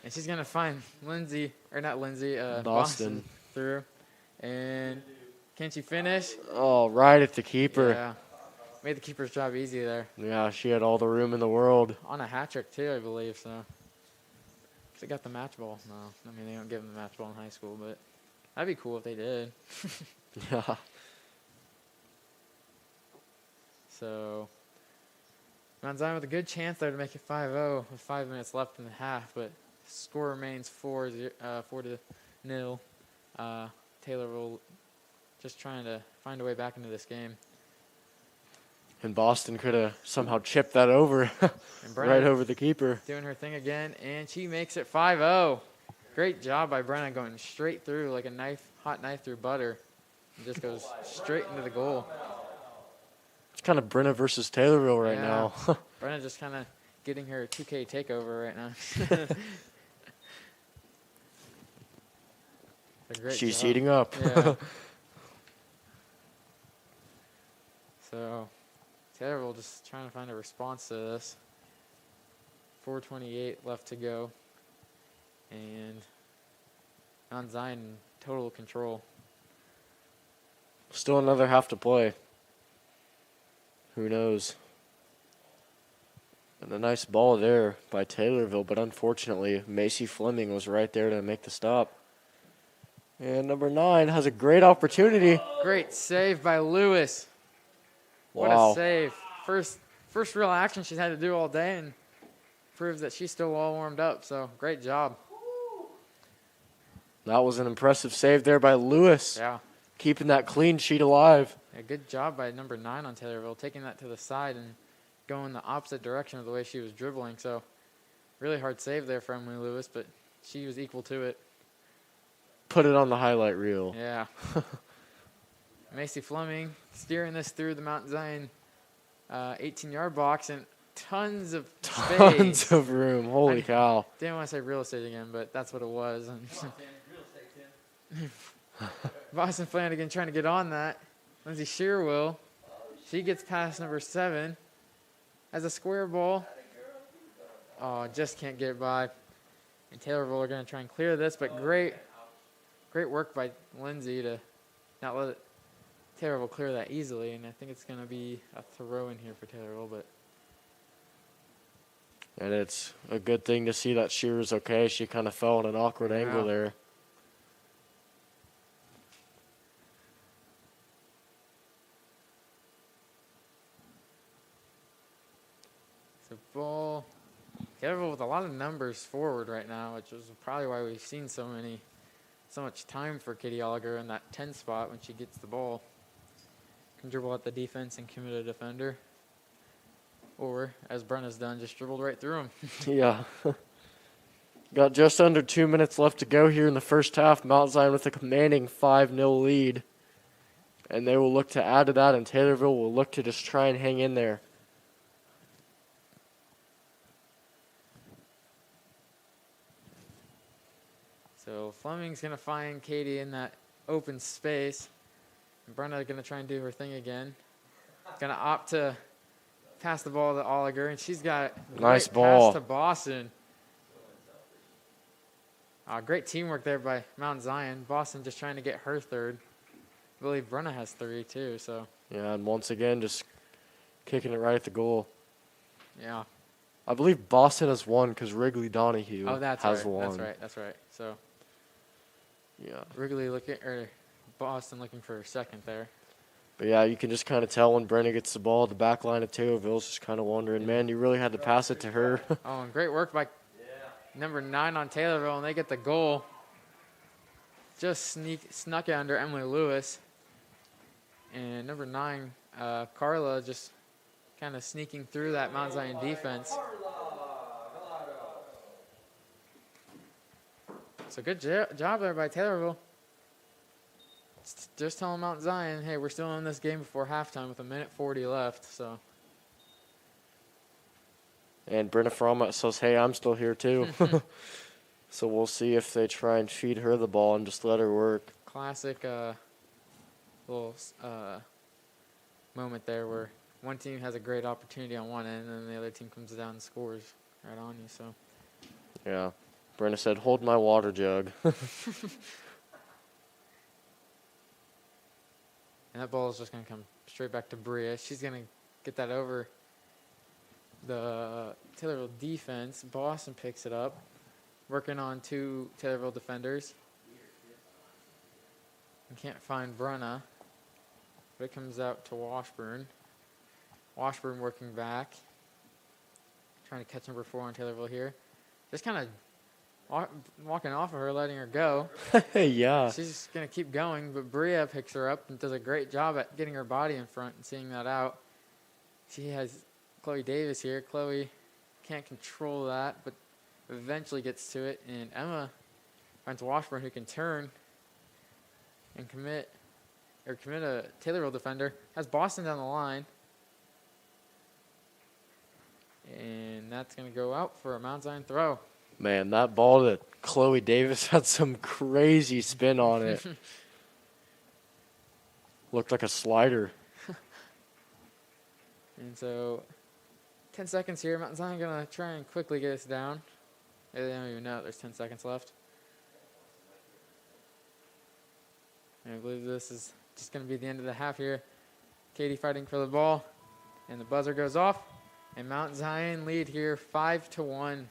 And she's going to find Lindsay, or not Lindsay, Boston. Boston through. And can she finish? Oh, right at the keeper. Yeah. Made the keeper's job easy there. Yeah, she had all the room in the world. On a hat trick, too, I believe, so. Because they got the match ball. No, I mean, they don't give them the match ball in high school, but that'd be cool if they did. Yeah. So, Mount Zion with a good chance there to make it 5-0 with 5 minutes left in the half, but score remains 4-0. Taylorville just trying to find a way back into this game. And Boston could have somehow chipped that over And Brenna right over the keeper. doing her thing again, and she makes it 5-0. Great job by Brenna going straight through like a hot knife through butter. And just goes straight into the goal. It's kind of Brenna versus Taylorville right Yeah. now. Brenna just kind of getting her 2K takeover right now. A great She's job. heating up. Yeah. So, Taylorville just trying to find a response to this. 4:28 left to go. And Mount Zion in total control. Still another half to play. Who knows? And a nice ball there by Taylorville, but unfortunately, Macy Fleming was right there to make the stop. And number 9 has a great opportunity. Great save by Lewis. What Wow. a save. First real action she's had to do all day, and proves that she's still all warmed up. So great job. That was an impressive save there by Lewis, Yeah. keeping that clean sheet alive. A good job by number 9 on Taylorville, taking that to the side and going the opposite direction of the way she was dribbling. So really hard save there from Emily Lewis, but she was equal to it. Put it on the highlight reel. Yeah. Macy Fleming steering this through the Mount Zion 18-yard box and tons of space. Tons of room. Holy cow. Didn't want to say real estate again, but that's what it was. Boston Flanagan trying to get on that. Lindsay Shearwill. She gets past number 7. Has a square ball. Oh, just can't get by. And Taylorville are going to try and clear this, but great work by Lindsay to not let Taylorville clear that easily. And I think it's going to be a throw in here for Taylorville, but. And it's a good thing to see that Shearer's okay. She kind of fell in an awkward angle there. So ball, Taylorville with a lot of numbers forward right now, which is probably why we've seen so much time for Katie Oliger in that 10 spot when she gets the ball. Can dribble at the defense and commit a defender. Or, as Brenna's done, just dribbled right through him. Yeah. Got just under 2 minutes left to go here in the first half. Mount Zion with a commanding 5-0 lead. And they will look to add to that, and Taylorville will look to just try and hang in there. So Fleming's going to find Katie in that open space. And Brenna going to try and do her thing again. Going to opt to pass the ball to Oliger, and she's got a Nice great ball. pass to Boston. Great teamwork there by Mount Zion. Boston just trying to get her third. I believe Brenna has 3 too, so. Yeah, and once again, just kicking it right at the goal. Yeah. I believe Boston has 1 because Wrigley Donahue That's has right. 1. That's right. So Yeah. Wrigley Boston looking for second there. But yeah, you can just kind of tell when Brenna gets the ball at the back line of Taylorville's just kind of wondering, man, you really had to pass it to her. Oh, and great work by number 9 on Taylorville, and they get the goal. Just snuck it under Emily Lewis. And number 9, Carla, just kind of sneaking through that Mount Zion defense. So good job there by Taylorville. Just telling Mount Zion, hey, we're still in this game before halftime with 1:40 left. So. And Brenna Fromma says, hey, I'm still here too. So we'll see if they try and feed her the ball and just let her work. Classic little moment there where one team has a great opportunity on one end and the other team comes down and scores right on you. So. Yeah. Brenna said, hold my water jug. And that ball is just going to come straight back to Bria. She's going to get that over the Taylorville defense. Boston picks it up, working on 2 Taylorville defenders. And can't find Brenna, but it comes out to Washburn. Washburn working back, trying to catch number 4 on Taylorville here. Just kind of walking off of her, letting her go. Yeah. She's just going to keep going, but Bria picks her up and does a great job at getting her body in front and seeing that out. She has Chloe Davis here. Chloe can't control that, but eventually gets to it. And Emma finds Washburn, who can turn and commit a Taylorville defender. Has Boston down the line. And that's going to go out for a Mount Zion throw. Man, that ball that Chloe Davis had some crazy spin on it. Looked like a slider. And so 10 seconds here. Mount Zion going to try and quickly get us down. They don't even know there's 10 seconds left. And I believe this is just going to be the end of the half here. Katie fighting for the ball. And the buzzer goes off. And Mount Zion lead here 5-1.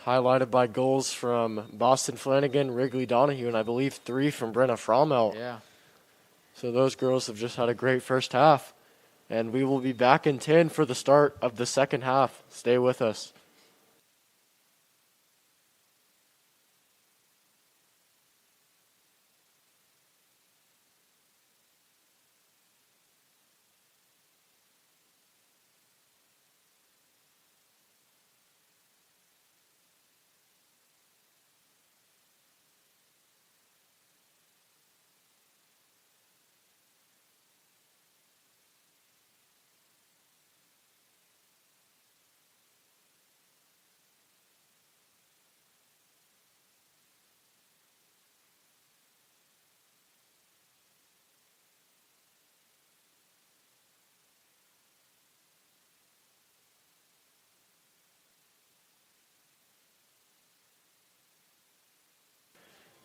Highlighted by goals from Boston Flanagan, Wrigley Donahue, and I believe 3 from Brenna Frommel. Yeah. So those girls have just had a great first half. And we will be back in 10 for the start of the second half. Stay with us.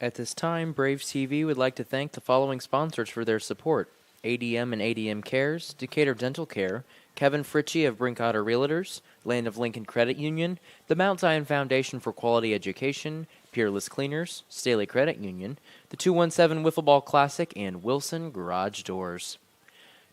At this time, Braves TV would like to thank the following sponsors for their support: ADM and ADMCares, Decatur Dental Care, Kevin Fritzsche of Brinkoetter Realtors, Land of Lincoln Credit Union, the Mount Zion Foundation for Quality Education, Peerless Cleaners, Staley Credit Union, the 217 Wiffleball Classic, and Wilson Garage Doors.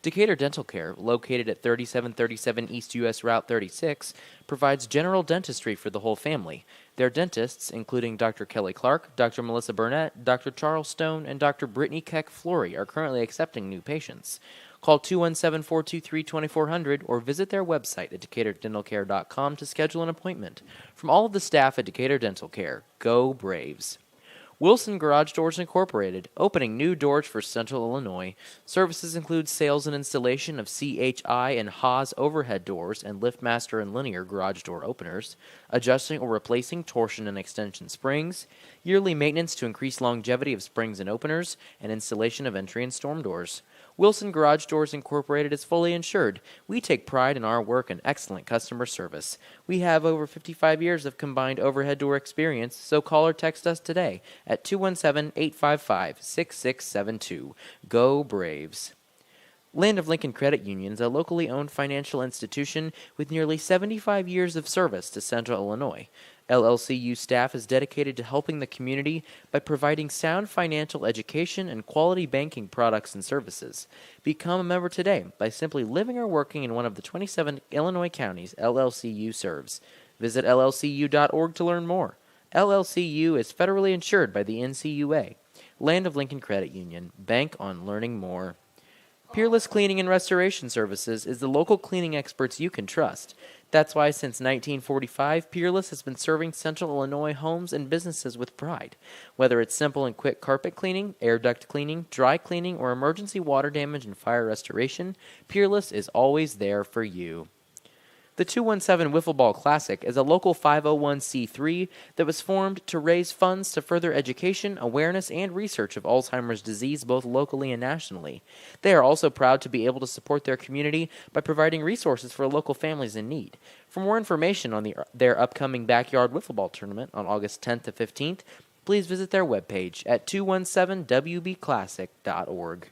Decatur Dental Care, located at 3737 East US Route 36, provides general dentistry for the whole family. Their dentists, including Dr. Kelly Clark, Dr. Melissa Burnett, Dr. Charles Stone, and Dr. Brittany Keck-Flory, are currently accepting new patients. Call 217-423-2400 or visit their website at decaturdentalcare.com to schedule an appointment. From all of the staff at Decatur Dental Care, go Braves! Wilson Garage Doors Incorporated, opening new doors for Central Illinois. Services include sales and installation of CHI and Haas overhead doors and LiftMaster and Linear garage door openers, adjusting or replacing torsion and extension springs, yearly maintenance to increase longevity of springs and openers, and installation of entry and storm doors. Wilson Garage Doors Incorporated is fully insured. We take pride in our work and excellent customer service. We have over 55 years of combined overhead door experience, so call or text us today at 217-855-6672. Go Braves! Land of Lincoln Credit Union is a locally owned financial institution with nearly 75 years of service to Central Illinois. LLCU staff is dedicated to helping the community by providing sound financial education and quality banking products and services. Become a member today by simply living or working in one of the 27 Illinois counties LLCU serves. Visit llcu.org to learn more. LLCU is federally insured by the NCUA. Land of Lincoln Credit Union. Bank on learning more. Peerless Cleaning and Restoration Services is the local cleaning experts you can trust. That's why since 1945, Peerless has been serving Central Illinois homes and businesses with pride. Whether it's simple and quick carpet cleaning, air duct cleaning, dry cleaning, or emergency water damage and fire restoration, Peerless is always there for you. The 217 Wiffleball Classic is a local 501c3 that was formed to raise funds to further education, awareness, and research of Alzheimer's disease both locally and nationally. They are also proud to be able to support their community by providing resources for local families in need. For more information on their upcoming backyard wiffleball tournament on August 10th to 15th, please visit their webpage at 217wbclassic.org.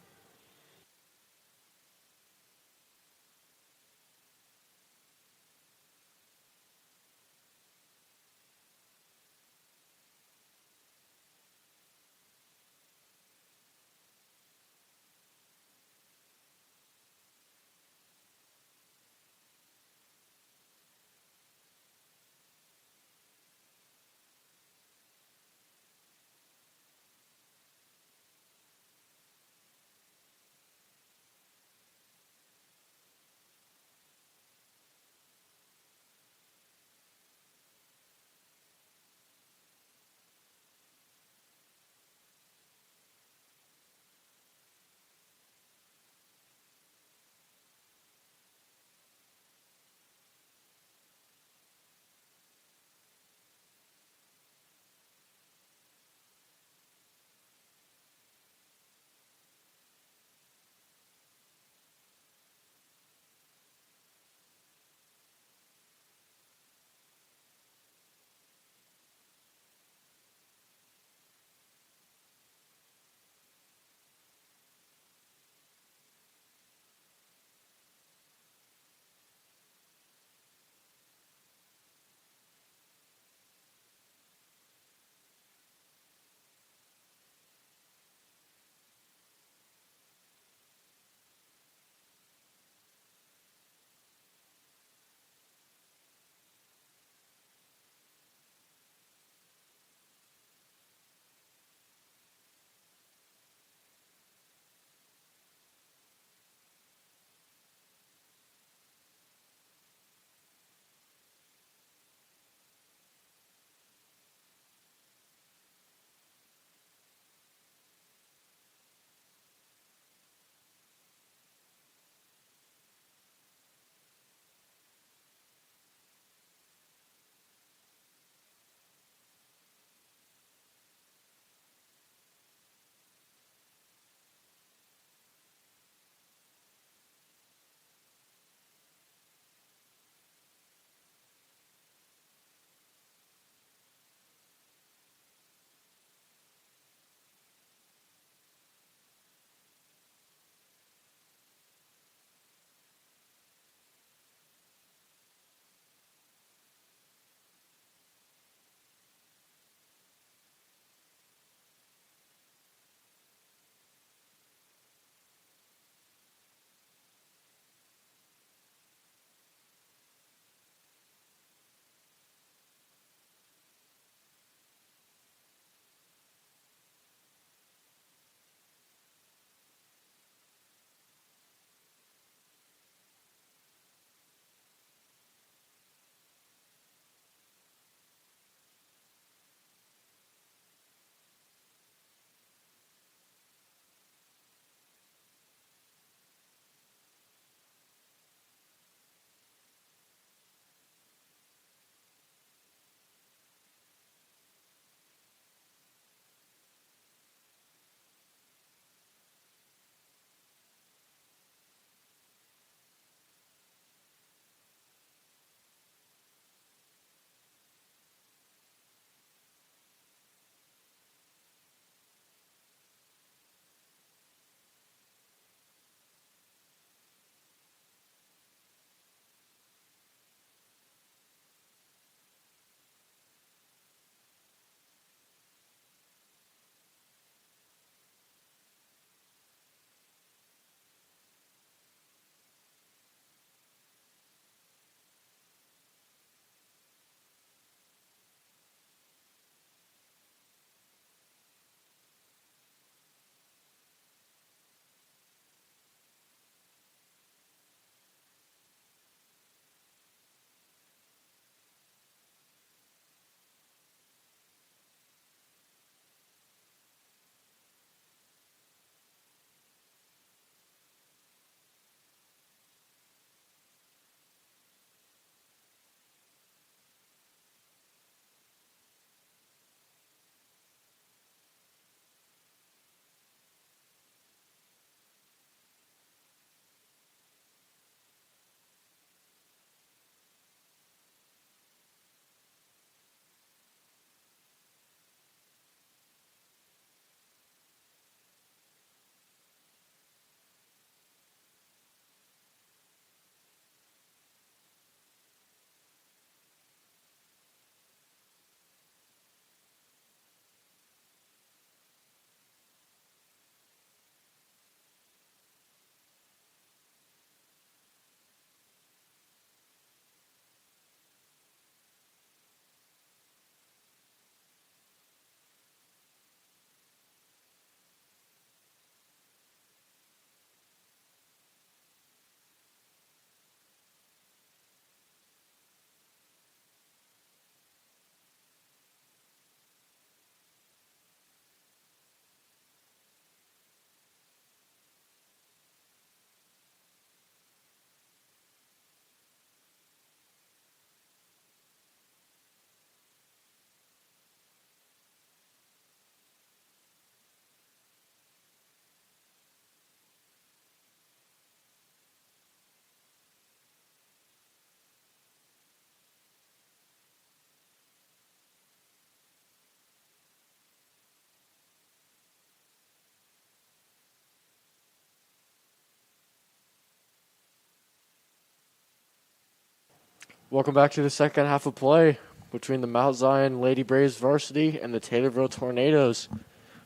Welcome back to the second half of play between the Mount Zion Lady Braves varsity and the Taylorville Tornadoes.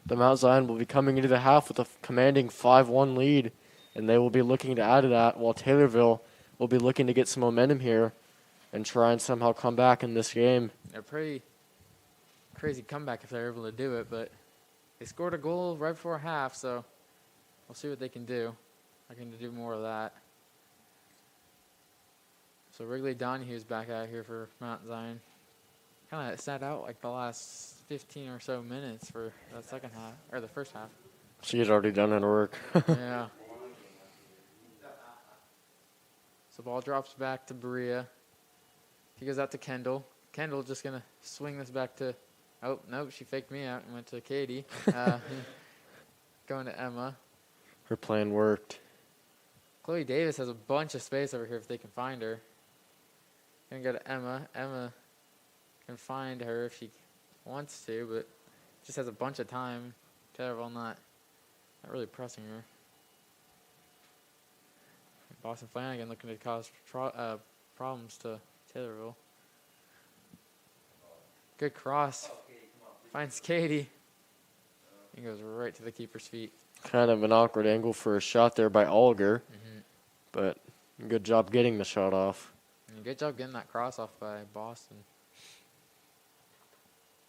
The Mount Zion will be coming into the half with a commanding 5-1 lead, and they will be looking to add to that, while Taylorville will be looking to get some momentum here and try and somehow come back in this game. A pretty crazy comeback if they're able to do it, but they scored a goal right before half, so we'll see what they can do. I can do more of that. So Wrigley Donahue's back out here for Mount Zion. Kind of sat out like the last 15 or so minutes for the second half, or the first half. She had already done her work. Yeah. So ball drops back to Berea. He goes out to Kendall. Kendall just going to swing this back to, oh, no, she faked me out and went to Katie. Going to Emma. Her plan worked. Chloe Davis has a bunch of space over here if they can find her. Gonna go to Emma. Emma can find her if she wants to, but just has a bunch of time. Taylorville not really pressing her. Boston Flanagan looking to cause problems to Taylorville. Good cross. Finds Katie. And goes right to the keeper's feet. Kind of an awkward angle for a shot there by Olger, but good job getting the shot off. And good job getting that cross off by Boston.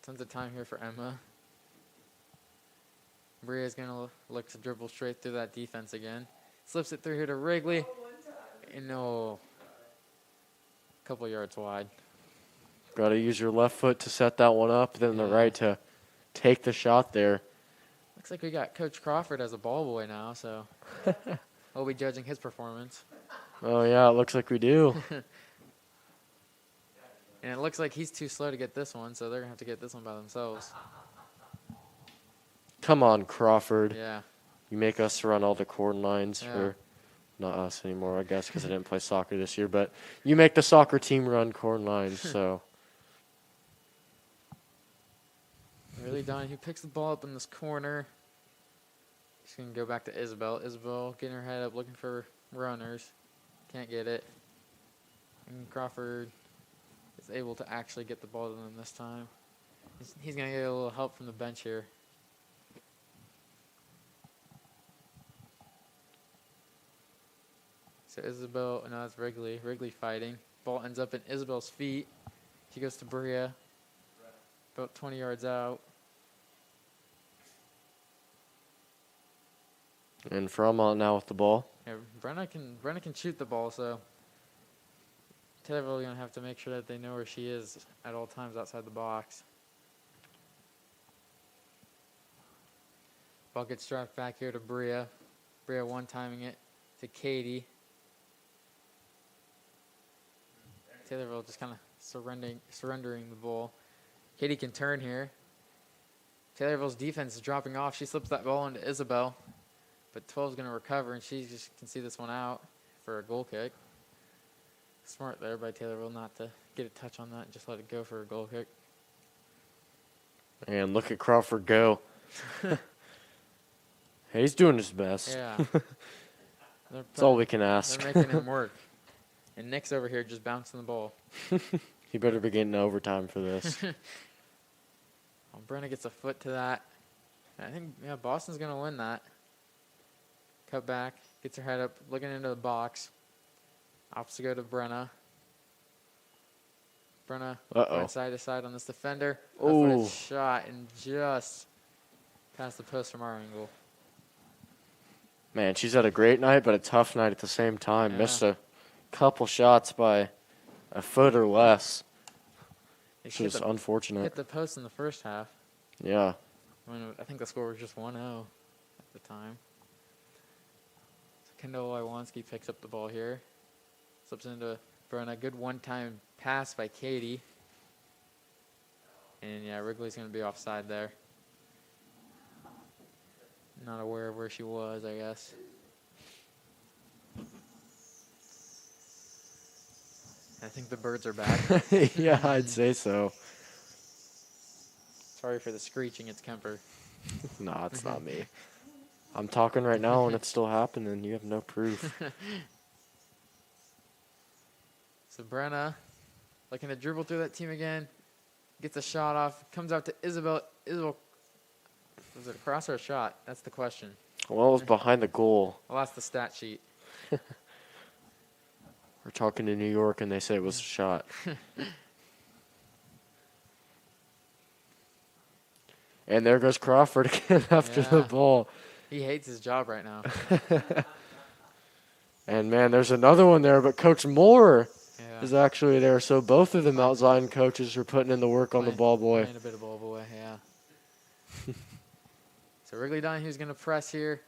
Tons of time here for Emma. Brea's going to look to dribble straight through that defense again. Slips it through here to Wrigley. And no. A couple yards wide. Got to use your left foot to set that one up, then the right to take the shot there. Looks like we got Coach Crawford as a ball boy now, so we'll be judging his performance. Oh, yeah, it looks like we do. And it looks like he's too slow to get this one, so they're going to have to get this one by themselves. Come on, Crawford. Yeah. You make us run all the corn lines Yeah. for, not us anymore, I guess, because I didn't play soccer this year, but you make the soccer team run corn lines, so. Really Donahue picks the ball up in this corner. She's going to go back to Isabel. Isabel getting her head up, looking for runners. Can't get it. And Crawford is able to actually get the ball to them this time. He's going to get a little help from the bench here. So Isabel, no, that's Wrigley. Wrigley fighting. Ball ends up in Isabel's feet. She goes to Berea. About 20 yards out. And Fremont now with the ball. Yeah, Brenna can shoot the ball, so Taylorville going to have to make sure that they know where she is at all times outside the box. Ball gets dropped back here to Berea. Berea one-timing it to Katie. Taylorville just kind of surrendering the ball. Katie can turn here. Taylorville's defense is dropping off. She slips that ball into Isabel. But 12 is going to recover, and she just can see this one out for a goal kick. Smart there by Taylorville not to get a touch on that and just let it go for a goal kick. And look at Crawford go. Hey, he's doing his best. Yeah. That's all we can ask. They're making him work. And Nick's over here just bouncing the ball. He better be getting overtime for this. Well, Brenna gets a foot to that. I think Boston's going to win that. Cut back, gets her head up, looking into the box. Opts to go to Brenna. Brenna going side to side on this defender. Left-footed shot and just past the post from our angle. Man, she's had a great night, but a tough night at the same time. Yeah. Missed a couple shots by a foot or less. Which is unfortunate. Hit the post in the first half. Yeah. I think the score was just 1-0 at the time. So Kendall Iwanski picks up the ball here. Slips into Brenna. Good one-time pass by Katie. And, Wrigley's going to be offside there. Not aware of where she was, I guess. I think the birds are back. Yeah, I'd say so. Sorry for the screeching. It's Kemper. No, it's not me. I'm talking right now and it's still happening. You have no proof. So Brenna looking to dribble through that team again. Gets a shot off. Comes out to Isabel. Isabel, was it a cross or a shot? That's the question. Well, it was behind the goal. Well, that's the stat sheet. We're talking to New York, and they say it was a shot. And there goes Crawford again after the Yeah. ball. He hates his job right now. And, man, there's another one there, but Coach Moore Yeah. is actually there. So both of the Mount Zion coaches are putting in the work on the ball boy. Playing a bit of ball boy, yeah. So Wrigley Donahue's going to press here.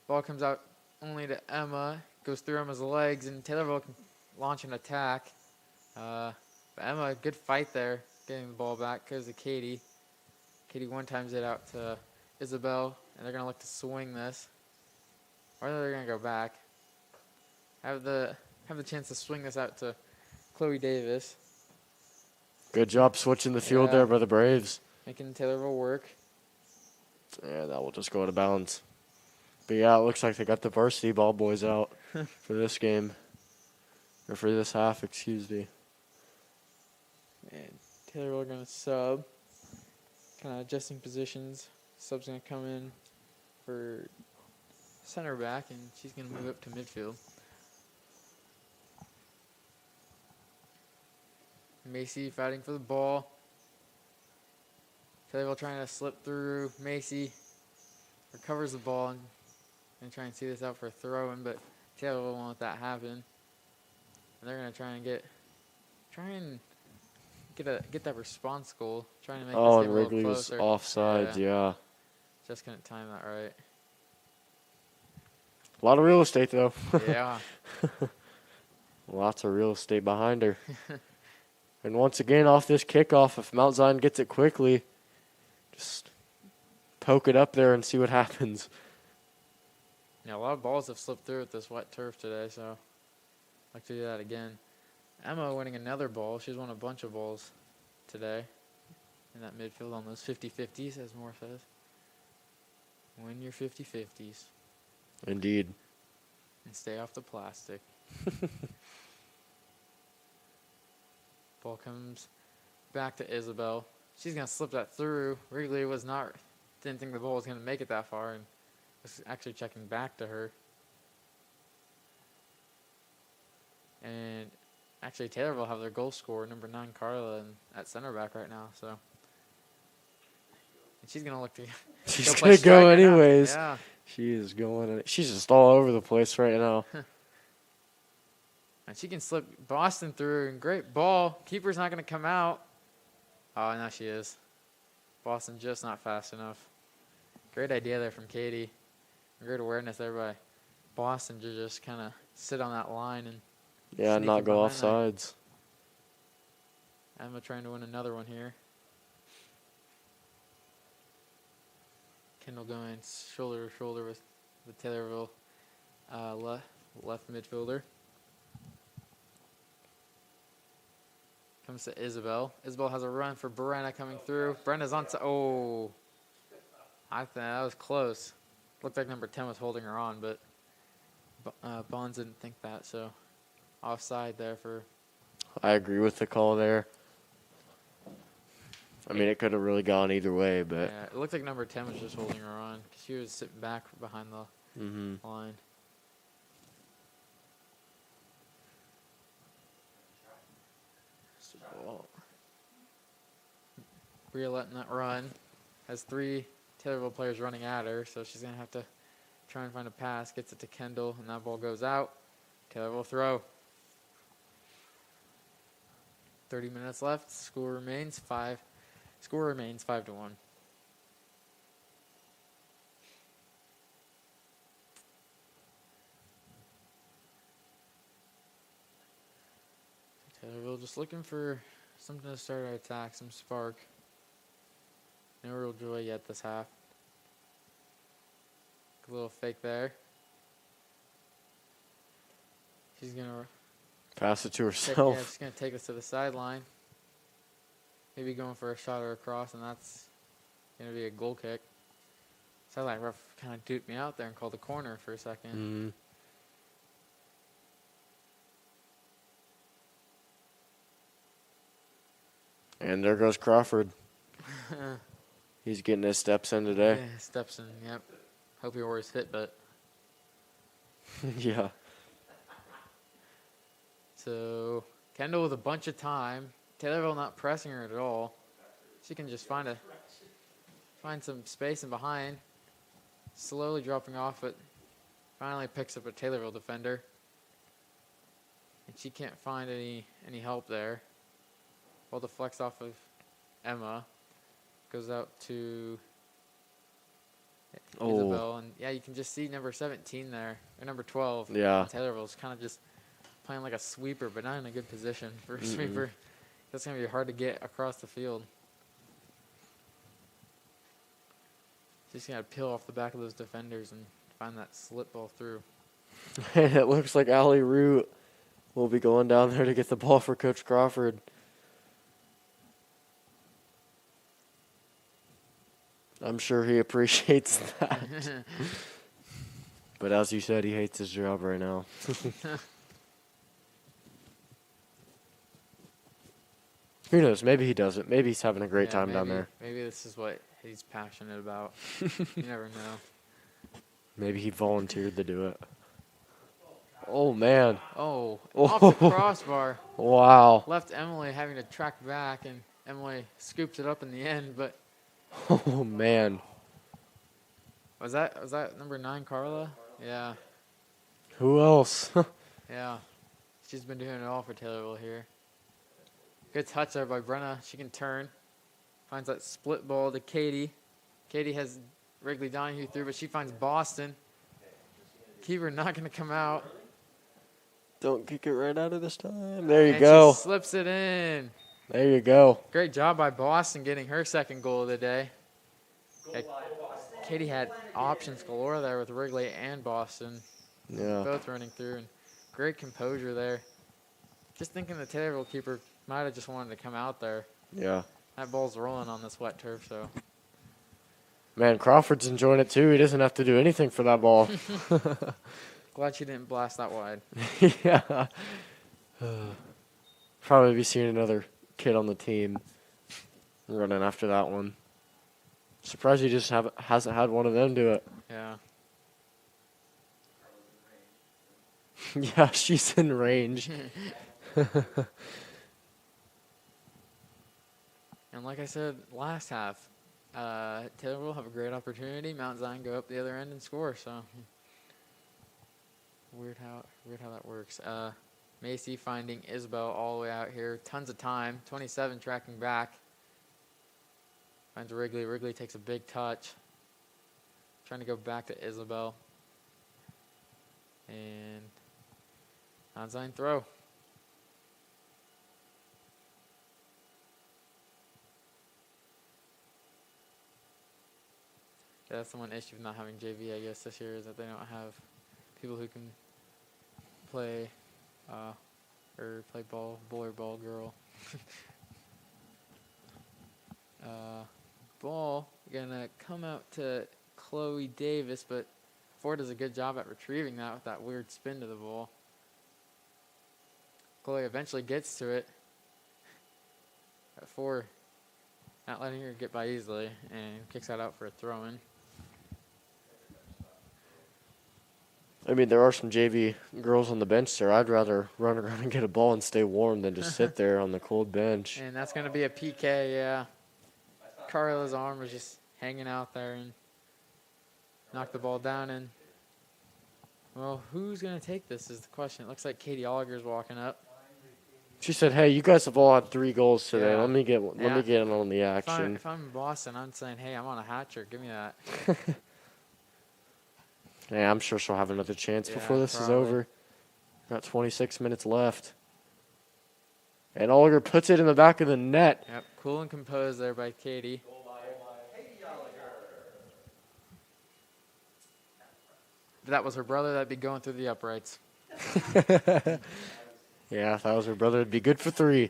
Ball comes out only to Emma. Goes through Emma's legs, and Taylorville can launch an attack. But Emma, good fight there, getting the ball back. Goes to Katie. Katie one times it out to Isabel, and they're going to look to swing this. Or they're going to go back. Have the chance to swing this out to Chloe Davis. Good job switching the field Yeah. there by the Braves. Making Taylorville work. Yeah, that will just go out of bounds. But, yeah, it looks like they got the varsity ball boys out for this game. Or for this half, excuse me. And Taylorville going to sub. Kind of adjusting positions. Sub's going to come in for center back, and she's going to move up to midfield. Macy fighting for the ball. Taylorville trying to slip through. Macy recovers the ball and try and see this out for a throw-in, but Taylorville won't let that happen. And they're going to try and get that response goal. Trying to make Oh, this and game a little Wrigley was closer. offsides, yeah. Just couldn't time that right. A lot of real estate, though. Yeah. Lots of real estate behind her. And once again, off this kickoff, if Mount Zion gets it quickly, just poke it up there and see what happens. Yeah, a lot of balls have slipped through with this wet turf today, so I'd like to do that again. Emma winning another ball. She's won a bunch of balls today in that midfield on those 50-50s, as Moore says. Win your 50-50s Indeed. and stay off the plastic. Ball comes back to Isabel. She's going to slip that through. Wrigley didn't think the ball was going to make it that far and was actually checking back to her. And actually, Taylorville have their goal scorer, number 9, Carla, at center back right now. So, and she's going to look to She's play going to go striker now. anyways. Yeah. She is going. She's just all over the place right now. And she can slip Boston through, and great ball. Keeper's not going to come out. Oh, now she is. Boston just not fast enough. Great idea there from Katie. Great awareness there by Boston to just kind of sit on that line and Yeah, sneak not in go behind off that. sides. Emma trying to win another one here. Kendall going shoulder to shoulder with the Taylorville left midfielder. Comes to Isabel. Isabel has a run for Brenna coming through. Brenna's on to, oh. I think that was close. Looked like number 10 was holding her on, but Bonds didn't think that, so offside there for. I agree with the call there. I mean, it could have really gone either way, but. Yeah, it looked like number 10 was just holding her on because she was sitting back behind the line. So, Bria letting that run. Has 3 Taylorville players running at her, so she's going to have to try and find a pass. Gets it to Kendall, and that ball goes out. Taylorville throw. 30 minutes left. Score remains 5-1. Taylorville just looking for something to start our attack, some spark. No real joy yet this half. A little fake there. She's gonna Pass it to yeah, herself. she's gonna take us to the sideline. Maybe going for a shot or a cross, and that's gonna be a goal kick. Sideline ref kind of duped me out there and called the corner for a second. And there goes Crawford. He's getting his steps in today. Yeah, steps in, yep. Hope he wore his Fitbit. Yeah. So, Kendall with a bunch of time. Taylorville not pressing her at all. She can just find some space in behind. Slowly dropping off, but finally picks up a Taylorville defender. And she can't find any help there. Ball deflects off of Emma. Goes out to Isabel. And yeah, you can just see number 17 there. Or number 12. Yeah. Taylorville's kind of just playing like a sweeper, but not in a good position for a sweeper. That's going to be hard to get across the field. Just going to peel off the back of those defenders and find that slip ball through. And it looks like Allie Root will be going down there to get the ball for Coach Crawford. I'm sure he appreciates that. But as you said, he hates his job right now. Who knows? Maybe he doesn't. Maybe he's having a great time down there. Maybe this is what he's passionate about. You never know. Maybe he volunteered to do it. Oh, man. Oh, off the crossbar. Wow. Left Emily having to track back, and Emily scoops it up in the end, but Oh, man. was that number 9, Carla? Yeah. Who else? Yeah. She's been doing it all for Taylorville here. Good touch there by Brenna. She can turn. Finds that split ball to Katie. Katie has Wrigley Donahue through, but she finds Boston. Keeper not going to come out. Don't kick it right out of this time. There you And go. she slips it in. There you go. Great job by Boston getting her second goal of the day. Katie had options galore there with Wrigley and Boston. Yeah. Both running through. And great composure there. Just thinking the Taylorville keeper might have just wanted to come out there. Yeah. That ball's rolling on this wet turf, so. Man, Crawford's enjoying it too. He doesn't have to do anything for that ball. Glad she didn't blast that wide. Yeah. Probably be seeing another kid on the team running after that one. Surprised he just hasn't had one of them do it. Yeah. Yeah, she's in range. And like I said last half, Taylorville will have a great opportunity. Mount Zion go up the other end and score. So weird how that works. Macy finding Isabel all the way out here. Tons of time. 27 tracking back. Finds Wrigley. Wrigley takes a big touch. Trying to go back to Isabel. And Mount Zion throw. Yeah, that's the one issue of not having JV, I guess, this year is that they don't have people who can play or play ball, boy or ball girl. Ball gonna come out to Chloe Davis, but Ford does a good job at retrieving that with that weird spin to the ball. Chloe eventually gets to it. At 4, not letting her get by easily, and kicks that out for a throw-in. I mean, there are some JV girls on the bench there. I'd rather run around and get a ball and stay warm than just sit there on the cold bench. And that's going to be a PK, yeah. Carla's arm was just hanging out there and knocked the ball down. And, well, who's going to take this is the question. It looks like Katie Oliger's walking up. She said, "Hey, you guys have all had 3 goals today. Yeah. Let me get in on the If action." I'm in Boston, I'm saying, hey, I'm on a hat trick. Give me that. Yeah, I'm sure she'll have another chance Yeah, before this probably. is over. Got 26 minutes left. And Oliger puts it in the back of the net. Yep, cool and composed there by Katie. If that was her brother, that'd be going through the uprights. Yeah, if that was her brother, it'd be good for 3.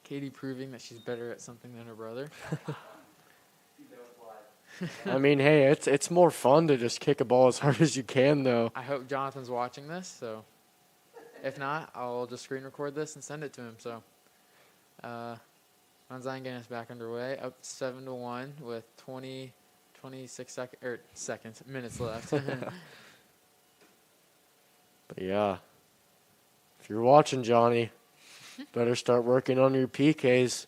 Katie proving that she's better at something than her brother. I mean, hey, it's more fun to just kick a ball as hard as you can, though. I hope Jonathan's watching this, so if not, I'll just screen record this and send it to him. So, Mount Zion getting us back underway, up 7-1 with 26 minutes left. But yeah, if you're watching, Johnny, better start working on your PKs.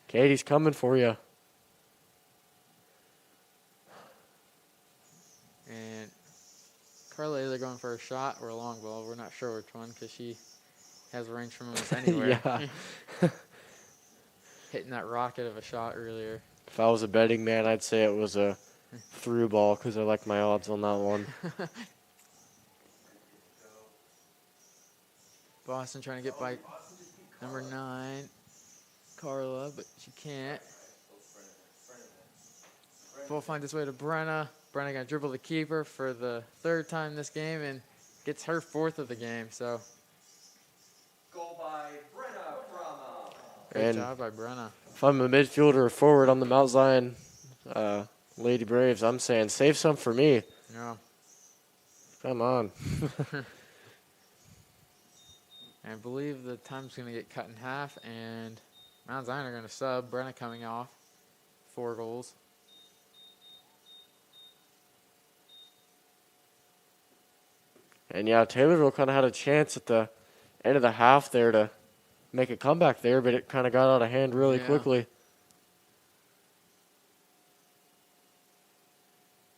Katie's coming for you. And Carla either going for a shot or a long ball. We're not sure which one because she has range from almost anywhere. Yeah. Hitting that rocket of a shot earlier. If I was a betting man, I'd say it was a through ball because I like my odds on that one. Boston trying to get by number 9, Carla, but she can't. Ball finds its way to Brenna. Brenna going to dribble the keeper for the 3rd time this game and gets her 4th of the game. So, Goal by Brenna Frama. great job by Brenna. If I'm a midfielder or forward on the Mount Zion Lady Braves, I'm saying save some for me. Yeah. Come on. And I believe the time's going to get cut in half, and Mount Zion are going to sub. Brenna coming off. 4 goals. And yeah, Taylorville kind of had a chance at the end of the half there to make a comeback there, but it kind of got out of hand really Yeah. quickly.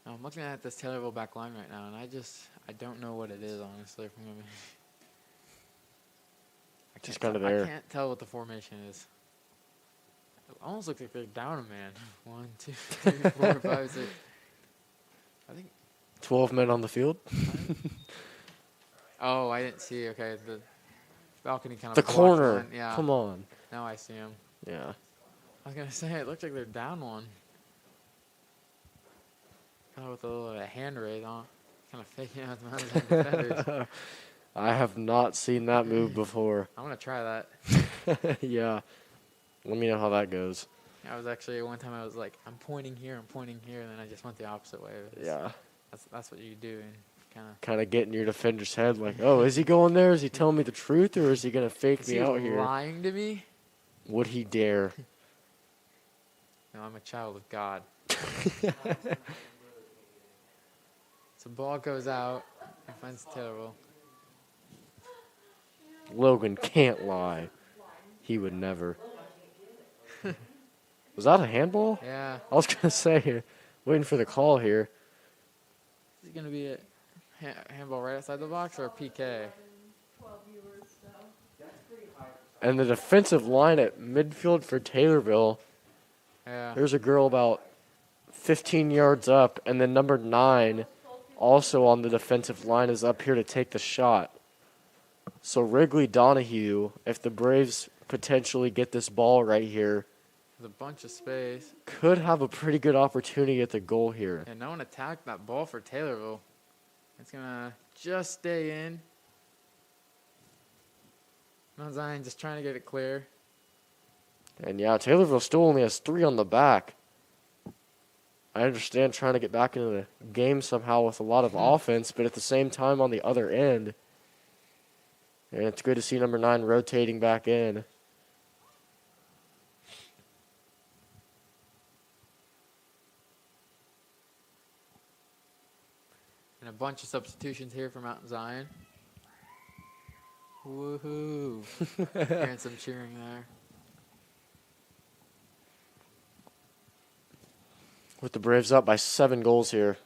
I'm looking at this Taylorville back line right now, and I don't know what it is, honestly. If I'm gonna be- Just can't kinda tell- there. I can't tell what the formation is. It almost looks like they're down a man. 1, 2, 3, 4, 5, 6. I think. 12 men on the field. Oh, I didn't see. Okay, the balcony kind of. The blocked corner. one. Yeah. Come on. Now I see him. Yeah. I was gonna say it looks like they're down one. Kind of with a little hand raise on, kind of faking out the mountains and feathers. I have not seen that move before. I'm gonna try that. Yeah. Let me know how that goes. I was actually one time I was like, I'm pointing here, and then I just went the opposite way. Yeah. That's what you do, and kind of. Kind of get in your defender's head like, oh, is he going there? Is he telling me the truth, or is he going to fake Is me he out here? lying to me? Would he dare? No, I'm a child of God. So ball goes out and finds Taylorville. Logan can't lie. He would never. Was that a handball? Yeah, I was going to say, waiting for the call here. is it gonna be a handball right outside the box or a PK? And the defensive line at midfield for Taylorville, Yeah. there's a girl about 15 yards up, and then number 9, also on the defensive line, is up here to take the shot. So Wrigley Donahue, if the Braves potentially get this ball right here, There's a bunch of space. could have a pretty good opportunity at the goal here. And no one attacked that ball for Taylorville. It's gonna just stay in. Mount Zion just trying to get it clear. And yeah, Taylorville still only has 3 on the back. I understand trying to get back into the game somehow with a lot of offense, but at the same time on the other end. And it's good to see number 9 rotating back in. And a bunch of substitutions here for Mount Zion. Woohoo. Hearing some cheering there. With the Braves up by 7 goals here.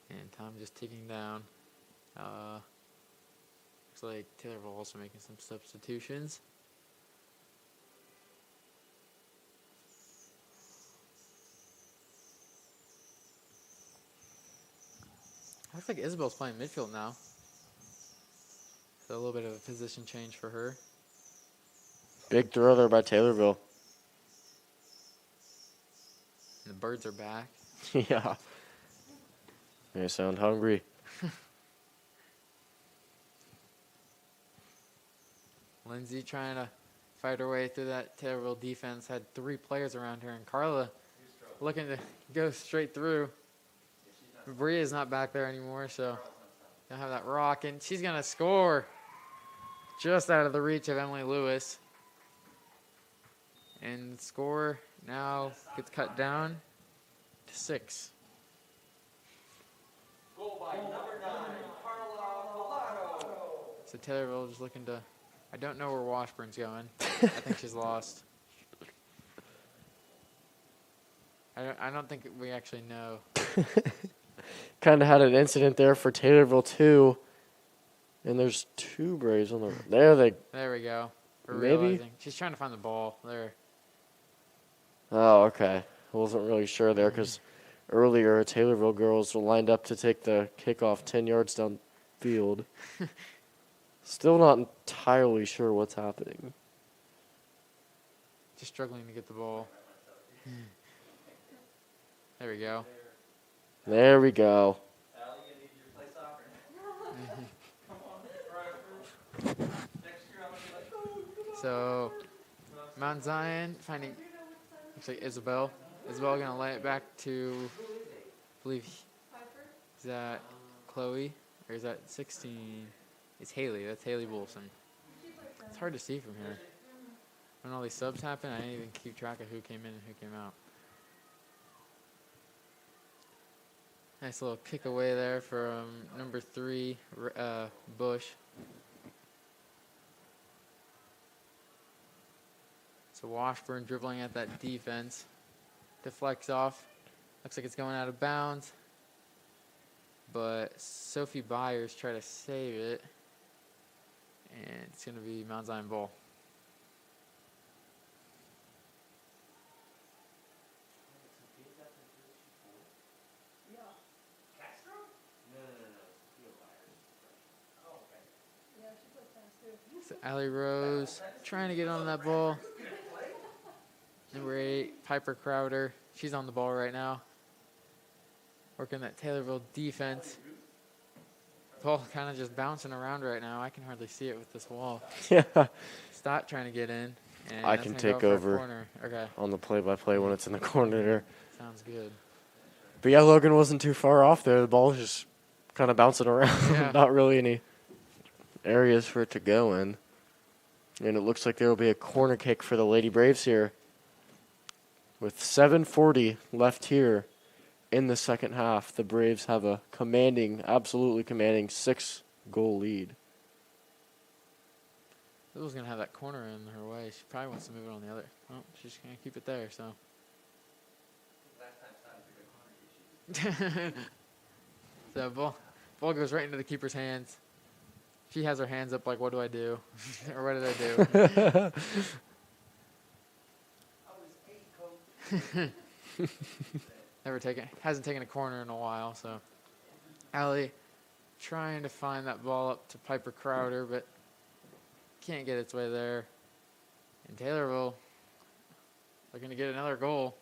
And time just ticking down. Looks like Taylorville also making some substitutions. Looks like Isabel's playing midfield now. So a little bit of a position change for her. Big throw there by Taylorville. And the Birds are back. Yeah. They sound hungry. Lindsay trying to fight her way through that Taylorville defense. Had 3 players around her, and Carla looking to go straight through. Bria's not back there anymore, so don't have that rock, and she's gonna score just out of the reach of Emily Lewis. And the score now gets cut down to 6. So Taylorville just looking to. I don't know where Washburn's going. I think she's lost. I don't think we actually know. Kind of had an incident there for Taylorville too. And there's 2 Braves on the. There we go. We're Maybe? realizing. She's trying to find the ball. There. Oh, okay. I wasn't really sure there because earlier Taylorville girls were lined up to take the kickoff 10 yards downfield. Still not entirely sure what's happening. Just struggling to get the ball. There we go. There we go. So, Mount Zion finding, looks like Isabel. Isabel going to lay it back to, I believe, is that Chloe? Or is that 16? It's Haley. That's Haley Wilson. It's hard to see from here. When all these subs happen, I didn't even keep track of who came in and who came out. Nice little kick away there from number 3, Bush. So Washburn dribbling at that defense. Deflects off. Looks like it's going out of bounds. But Sophie Byers try to save it. And it's going to be Mount Zion ball. So Allie Rose trying to get on that ball. Number 8, Piper Crowder. She's on the ball right now. Working that Taylorville defense. Ball kind of just bouncing around right now. I can hardly see it with this wall. Yeah. Stott trying to get in. And I that's can gonna go take for a over. corner. Okay, On the play-by-play when it's in the corner there. sounds good. But yeah, Logan wasn't too far off there. The ball was just kind of bouncing around. Yeah. Not really any areas for it to go in. And it looks like there will be a corner kick for the Lady Braves here. With 7:40 left here in the second half, the Braves have a absolutely commanding 6-goal lead. Little's going to have that corner in her way. She probably wants to move it on the other. Oh, she's going to keep it there, so. So ball goes right into the keeper's hands. She has her hands up like, what do I do? Or what did I do? Hasn't taken a corner in a while, so. Allie trying to find that ball up to Piper Crowder, but can't get its way there. And Taylorville looking to get another goal.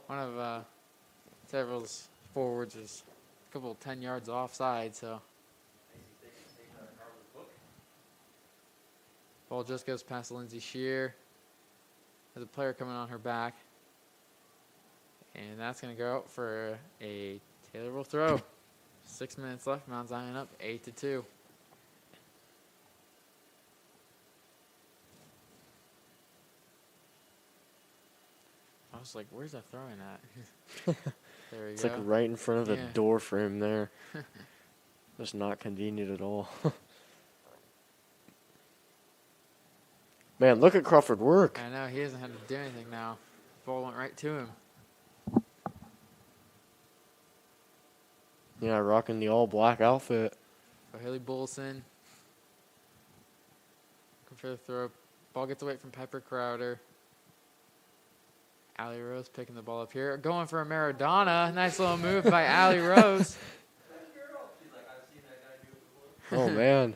One of Taylorville's forwards is a couple 10 yards offside, so. Ball just goes past Lindsay Shear. There's a player coming on her back. And that's going to go out for a Taylorville throw. 6 minutes left. Mount Zion up 8-2. I was like, where's that throwing at? There we It's go. like right in front of the Yeah. door frame there. Just not convenient at all. Man, look at Crawford work. I know, he hasn't had to do anything now. Ball went right to him. Yeah, rocking the all-black outfit. So Haley Bullson. Looking for the throw. Ball gets away from Piper Crowder. Allie Rose picking the ball up here. Going for a Maradona. Nice little move by Allie Rose. Oh, man.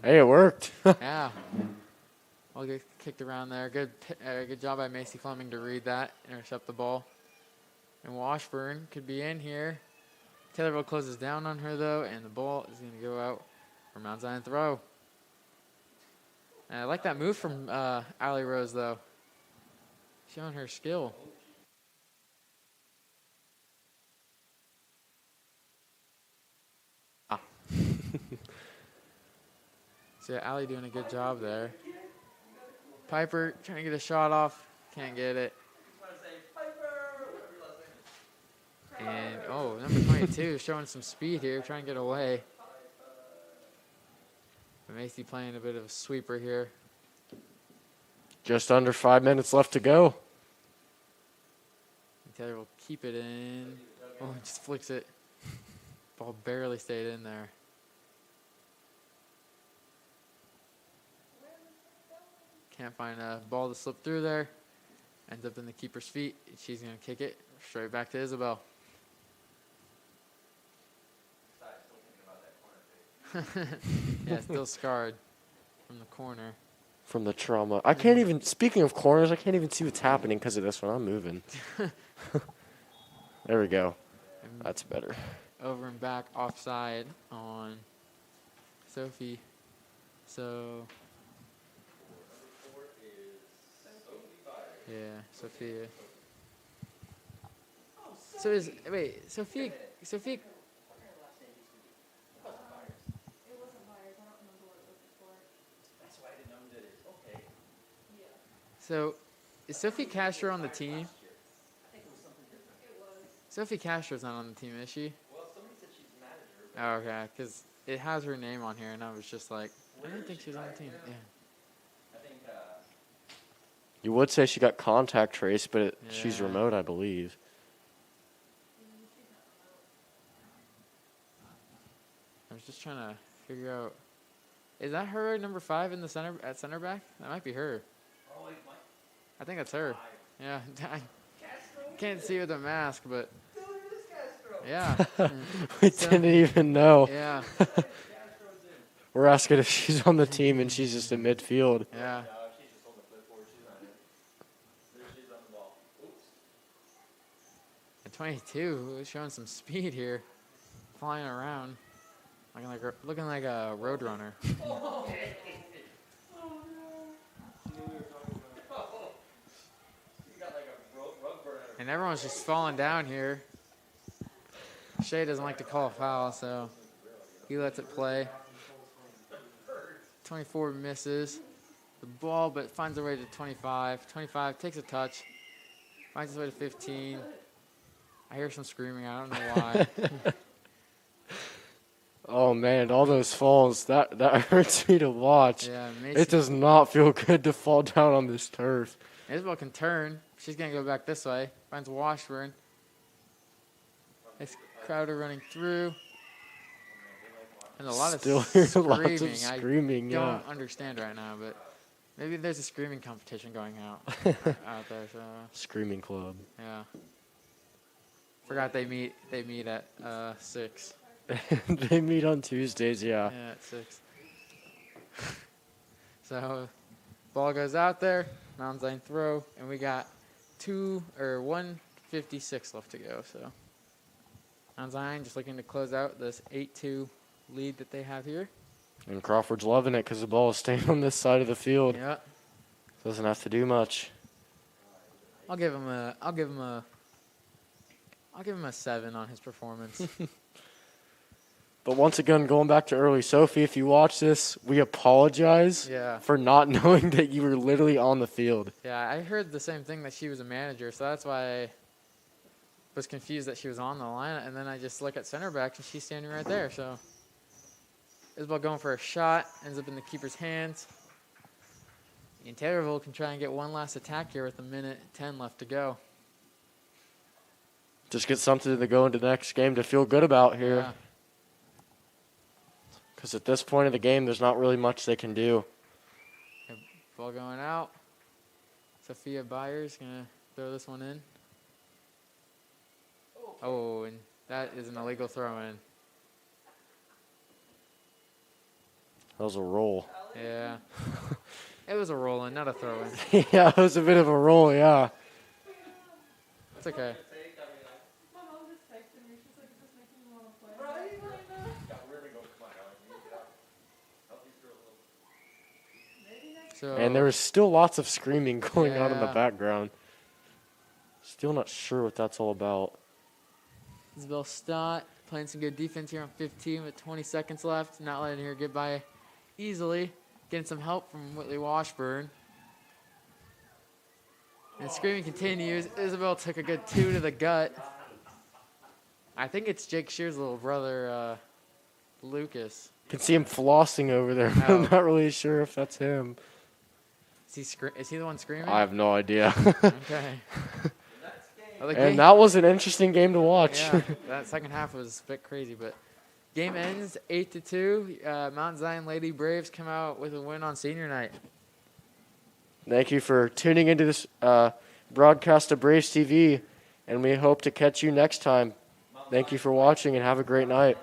Hey, it worked. Yeah. Ball gets kicked around there. Good job by Macy Fleming to read that. Intercept the ball. And Washburn could be in here. Taylorville closes down on her, though, and the ball is going to go out for Mount Zion throw. And I like that move from Allie Rose, though. Showing her skill. So yeah, Allie doing a good job there. Piper trying to get a shot off. Can't get it. And, oh, number 22 showing some speed here, trying to get away. But Macy playing a bit of a sweeper here. Just under 5 minutes left to go. And Taylor will keep it in. Oh, just flicks it. Ball barely stayed in there. Can't find a ball to slip through there. Ends up in the keeper's feet. She's going to kick it straight back to Isabel. Yeah, still scarred from the corner. From the trauma. I can't even, speaking of corners, I can't even see what's happening because of this one. I'm moving. There we go. That's better. Over and back offside on Sophie. So, yeah, Sophia. So is, wait, Sophia. So, is Sophie Castro on the team? Sophie Castro's not on the team, is she? Well, somebody said she's the manager. Oh, okay, because it has her name on here, and I was just like, I didn't think she was on the team. Yeah. You would say she got contact traced, but she's Yeah. remote, I believe. I was just trying to figure out, is that her number 5 in the center at center back? That might be her. I think that's her. Yeah, I can't see with a mask, but yeah. We didn't even know. Yeah, We're asking if she's on the team, and she's just in midfield. yeah. And 22 is showing some speed here, flying around, looking like a road runner. And everyone's just falling down here. Shea doesn't like to call a foul, so he lets it play. 24 misses the ball, but finds a way to 25. 25 takes a touch, finds his way to 15. I hear some screaming. I don't know why. Oh, man, all those falls, that hurts me to watch. Yeah, It does not feel good to fall down on this turf. Isabel can turn. She's going to go back this way. Finds Washburn. It's Crowder running through. And a lot Still of hear screaming. lots of screaming, I don't understand right now, but maybe there's a screaming competition going out there. So Screaming club. yeah. Forgot they meet at 6. They meet on Tuesdays, yeah. Yeah, at 6. So ball goes out there, Mount Zion throw, and we got 1:56 left to go. So Mount Zion just looking to close out this 8-2 lead that they have here. And Crawford's loving it because the ball is staying on this side of the field. Yeah, Doesn't have to do much. I'll give him a 7 on his performance. But once again, going back to early, Sophie, if you watch this, we apologize Yeah. for not knowing that you were literally on the field. Yeah, I heard the same thing, that she was a manager, so that's why I was confused that she was on the line. And then I just look at center back, and she's standing right there. So Isabel going for a shot, ends up in the keeper's hands. And Taylorville can try and get one last attack here with 1:10 left to go. Just get something to go into the next game to feel good about here. Yeah. Because at this point of the game, there's not really much they can do. Ball going out. Sophia Byers going to throw this one in. Oh, and that is an illegal throw-in. That was a roll. Yeah. It was a roll-in, not a throw-in. Yeah, it was a bit of a roll, yeah. It's okay. My mom just texted me. She's like, is this making you want to play? Maybe next So And there was still lots of screaming going on in the Yeah. background. Still not sure what that's all about. Isabel Stott playing some good defense here on 15 with 20 seconds left. Not letting her get by easily. Getting some help from Whitley Washburn. And screaming continues. Isabel took a good 2 to the gut. I think it's Jake Shear's little brother, Lucas. Can see him flossing over there. But I'm Oh. not really sure if that's him. Is he the one screaming? I have no idea. Okay. Well, the game- And that was an interesting game to watch. Yeah, that second half was a bit crazy, but game ends 8-2. Mount Zion Lady Braves come out with a win on senior night. Thank you for tuning into this broadcast of Braves TV, and we hope to catch you next time. Thank you for watching, and have a great night.